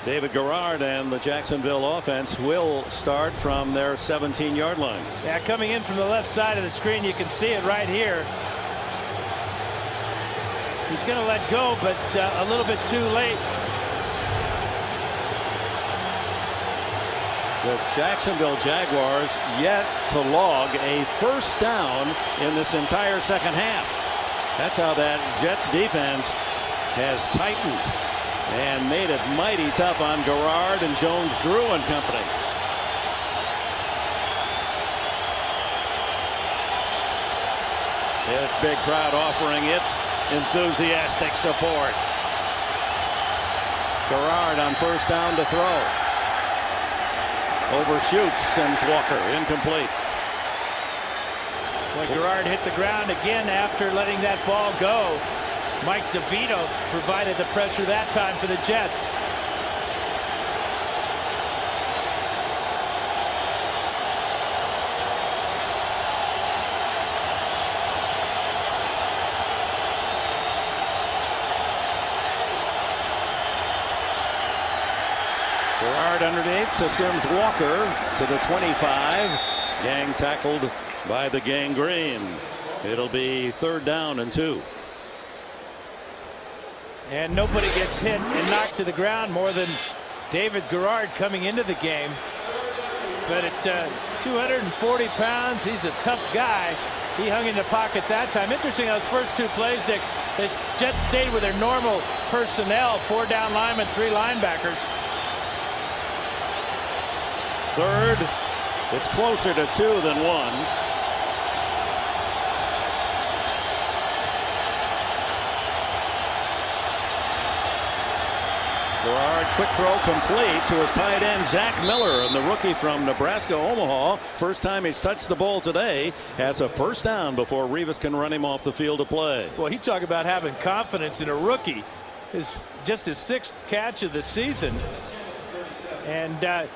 David Garrard and the Jacksonville offense will start from their 17-yard line. Yeah, coming in from the left side of the screen, you can see it right here. He's going to let go, but a little bit too late. The Jacksonville Jaguars yet to log a first down in this entire second half. That's how that Jets defense has tightened and made it mighty tough on Garrard and Jones-Drew and company. This big crowd offering its enthusiastic support. Garrard on first down to throw. Overshoots Sims Walker, incomplete. When Garrard hit the ground again after letting that ball go, Mike DeVito provided the pressure that time for the Jets. Garrard underneath to Sims Walker to the 25. Gang tackled by the gangrene. It'll be third down and 2. And nobody gets hit and knocked to the ground more than David Garrard coming into the game. But at 240 pounds, he's a tough guy. He hung in the pocket that time. Interesting, those first 2 plays, Dick, the Jets stayed with their normal personnel, 4 down linemen, 3 linebackers. Third, it's closer to 2 than 1. Garrard, quick throw complete to his tight end Zach Miller, and the rookie from Nebraska Omaha, first time he's touched the ball today, has a first down before Revis can run him off the field to play. Well, he talk about having confidence in a rookie. Just his 6th catch of the season, and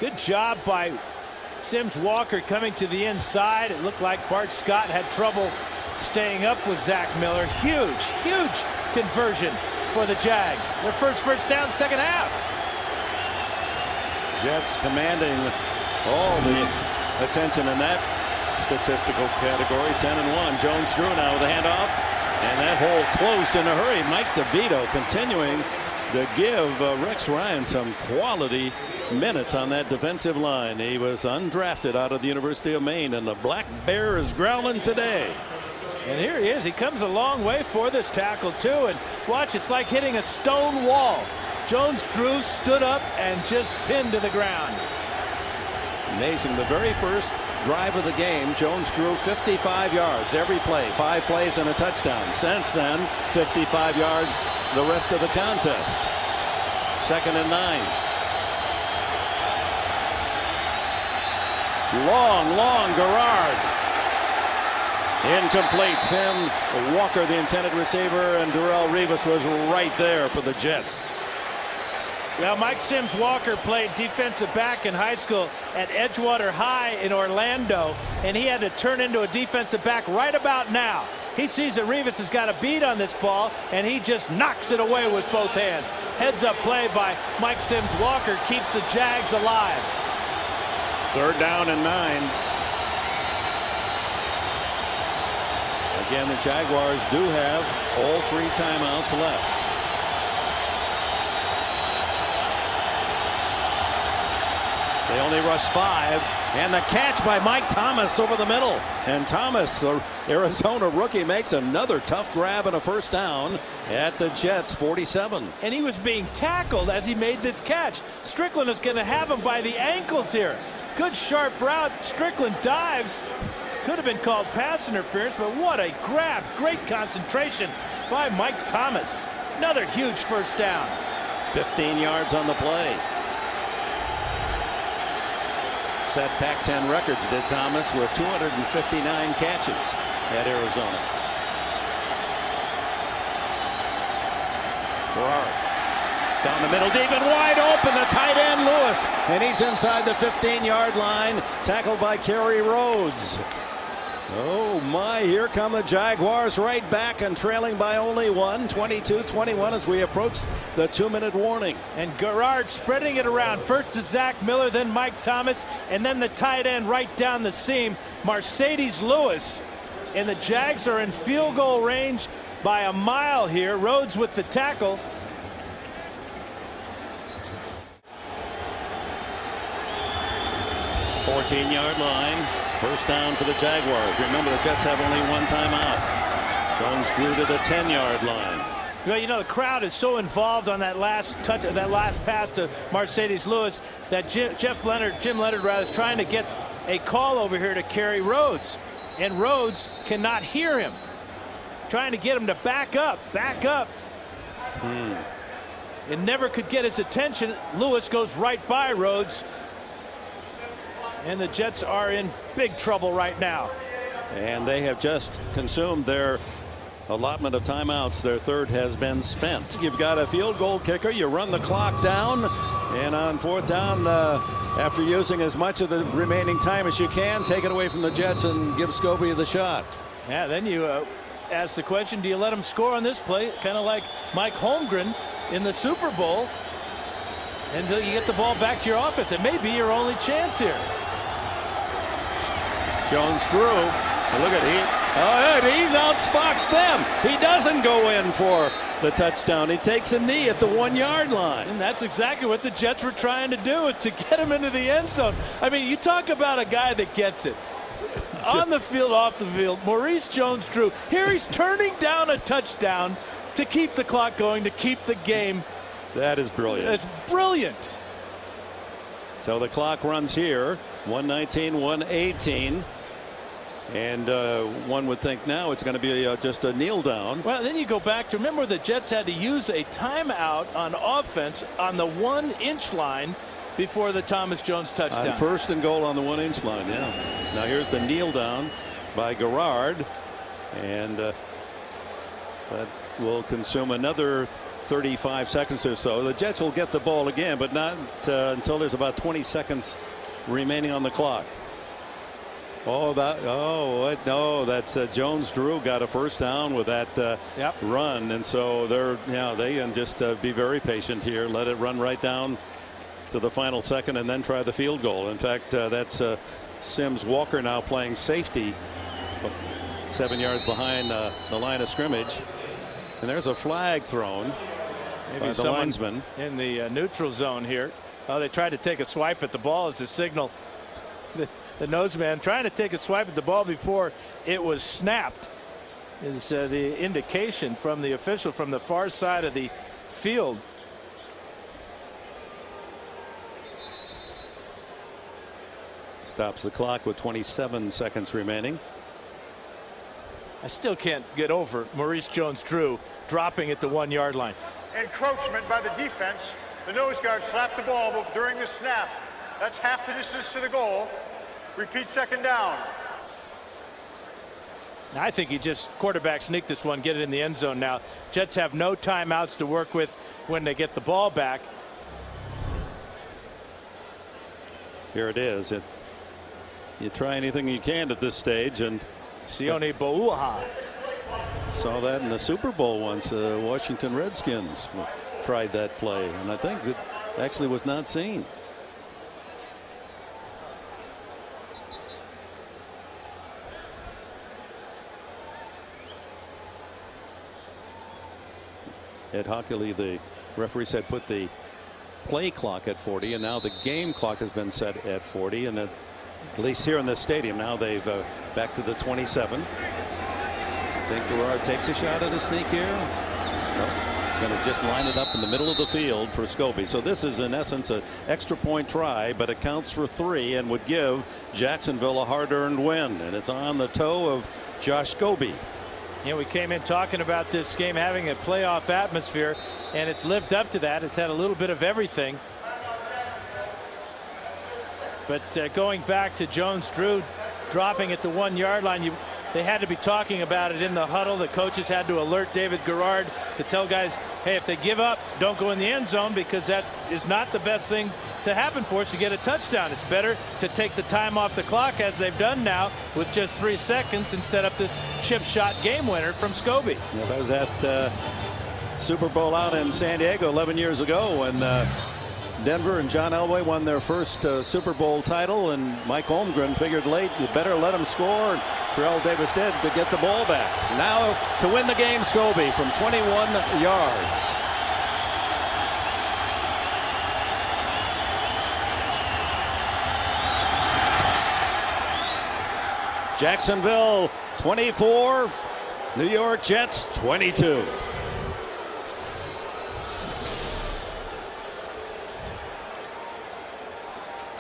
good job by Sims Walker coming to the inside. It looked like Bart Scott had trouble staying up with Zach Miller. Huge conversion for the Jags. Their first down, second half. Jets commanding all the attention in that statistical category. 10-1. Jones-Drew now with a handoff, and that hole closed in a hurry. Mike DeVito continuing to give Rex Ryan some quality minutes on that defensive line. He was undrafted out of the University of Maine, and the Black Bear is growling today. And here he is. He comes a long way for this tackle too, and watch, it's like hitting a stone wall. Jones-Drew stood up and just pinned to the ground. Amazing. The very first drive of the game, Jones-Drew 55 yards every play, 5 plays and a touchdown. Since then, 55 yards the rest of the contest. 2nd and 9. Long Garrard. Incomplete. Sims Walker, the intended receiver, and Darrelle Revis was right there for the Jets. Well, Mike Sims Walker played defensive back in high school at Edgewater High in Orlando, and he had to turn into a defensive back right about now. He sees that Revis has got a beat on this ball, and he just knocks it away with both hands. Heads up play by Mike Sims Walker keeps the Jags alive. 3rd down and 9. Again, the Jaguars do have all 3 timeouts left. They only rush 5, and the catch by Mike Thomas over the middle. And Thomas, the Arizona rookie, makes another tough grab and a first down at the Jets 47. And he was being tackled as he made this catch. Strickland is going to have him by the ankles here. Good sharp route. Strickland dives. Could have been called pass interference, but what a grab. Great concentration by Mike Thomas. Another huge first down. 15 yards on the play. Set Pac-10 records, did Thomas, with 259 catches at Arizona. Garrard down the middle, deep and wide open, the tight end Lewis, and he's inside the 15-yard line, tackled by Kerry Rhodes. Oh my, here come the Jaguars right back and trailing by only one, 22-21 as we approach the 2-minute warning. And Garrard spreading it around, first to Zach Miller, then Mike Thomas, and then the tight end right down the seam, Mercedes Lewis. And the Jags are in field goal range by a mile here. Rhodes with the tackle. $14-yard line. First down for the Jaguars. Remember, the Jets have only one timeout. Jones drew to the 10-yard line. Well, you know, the crowd is so involved on that last touch, that last pass to Mercedes Lewis, that Jim Leonard rather, is trying to get a call over here to Kerry Rhodes, and Rhodes cannot hear him, trying to get him to back up. And never could get his attention. Lewis goes right by Rhodes. And the Jets are in big trouble right now. And they have just consumed their allotment of timeouts. Their third has been spent. You've got a field goal kicker. You run the clock down. And on fourth down, after using as much of the remaining time as you can, take it away from the Jets and give Scobie the shot. Yeah, then you ask the question, do you let him score on this play? Kind of like Mike Holmgren in the Super Bowl. Until you get the ball back to your offense. It may be your only chance here. Jones drew. Look at he's outsfoxed them. He doesn't go in for the touchdown. He takes a knee at the 1-yard line. And that's exactly what the Jets were trying to do, is to get him into the end zone. I mean, you talk about a guy that gets it. On the field, off the field, Maurice Jones-Drew. Here he's turning down a touchdown to keep the clock going, to keep the game. That is brilliant. It's brilliant. So the clock runs here, 1:19, 1:18. And one would think now it's going to be just a kneel down. Well, then you go back to, remember, the Jets had to use a timeout on offense on the 1-inch line before the Thomas Jones touchdown. First and goal on the 1-inch line. Yeah. Now here's the kneel down by Garrard, and that will consume another 35 seconds or so. The Jets will get the ball again, but not until there's about 20 seconds remaining on the clock. That's Jones-Drew got a first down with that run, and so they can just be very patient here, let it run right down to the final second, and then try the field goal. In fact, that's Sims Walker now playing safety, 7 yards behind the line of scrimmage, and there's a flag thrown by the linesman in the neutral zone here. Oh, they tried to take a swipe at the ball as a signal. The noseman trying to take a swipe at the ball before it was snapped is the indication from the official from the far side of the field. Stops the clock with 27 seconds remaining. I still can't get over Maurice Jones-Drew dropping at the 1-yard line. Encroachment by the defense. The nose guard slapped the ball during the snap. That's half the distance to the goal. Repeat, second down. I think he just quarterback sneak this one, get it in the end zone now. Jets have no timeouts to work with when they get the ball back. Here it is. You try anything you can at this stage, and Sione Bouha saw that in the Super Bowl once. Washington Redskins tried that play, and I think it actually was not seen. Ed Hockley, the referee, said put the play clock at 40, and now the game clock has been set at 40, and at least here in this stadium now they've back to the 27. I think Garrard takes a shot at a sneak here. Going to just line it up in the middle of the field for Scobie. So this is in essence an extra point try, but it counts for 3 and would give Jacksonville a hard-earned win, and it's on the toe of Josh Scobie. You know, we came in talking about this game having a playoff atmosphere, and it's lived up to that. It's had a little bit of everything. But going back to Jones-Drew dropping at the 1 yard line, they had to be talking about it in the huddle. The coaches had to alert David Garrard to tell guys, hey, if they give up, don't go in the end zone, because that is not the best thing to happen for us to get a touchdown. It's better to take the time off the clock, as they've done now with just 3 seconds, and set up this chip shot game winner from Scobie. Yeah, that was that Super Bowl out in San Diego 11 years ago when Denver and John Elway won their first Super Bowl title, and Mike Holmgren figured late you better let him score. And Terrell Davis did to get the ball back. Now to win the game, Scobie from 21 yards. Jacksonville 24, New York Jets 22.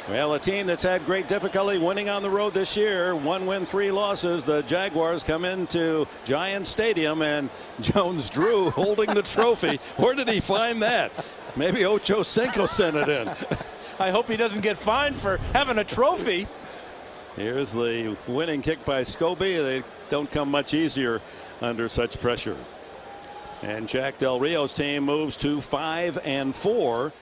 Well, a team that's had great difficulty winning on the road this year. 1 win, 3 losses. The Jaguars come into Giant Stadium, and Jones-Drew holding the trophy. Where did he find that? Maybe Ocho Cinco sent it in. I hope he doesn't get fined for having a trophy. Here's the winning kick by Scobie. They don't come much easier under such pressure. And Jack Del Rio's team moves to 5-4.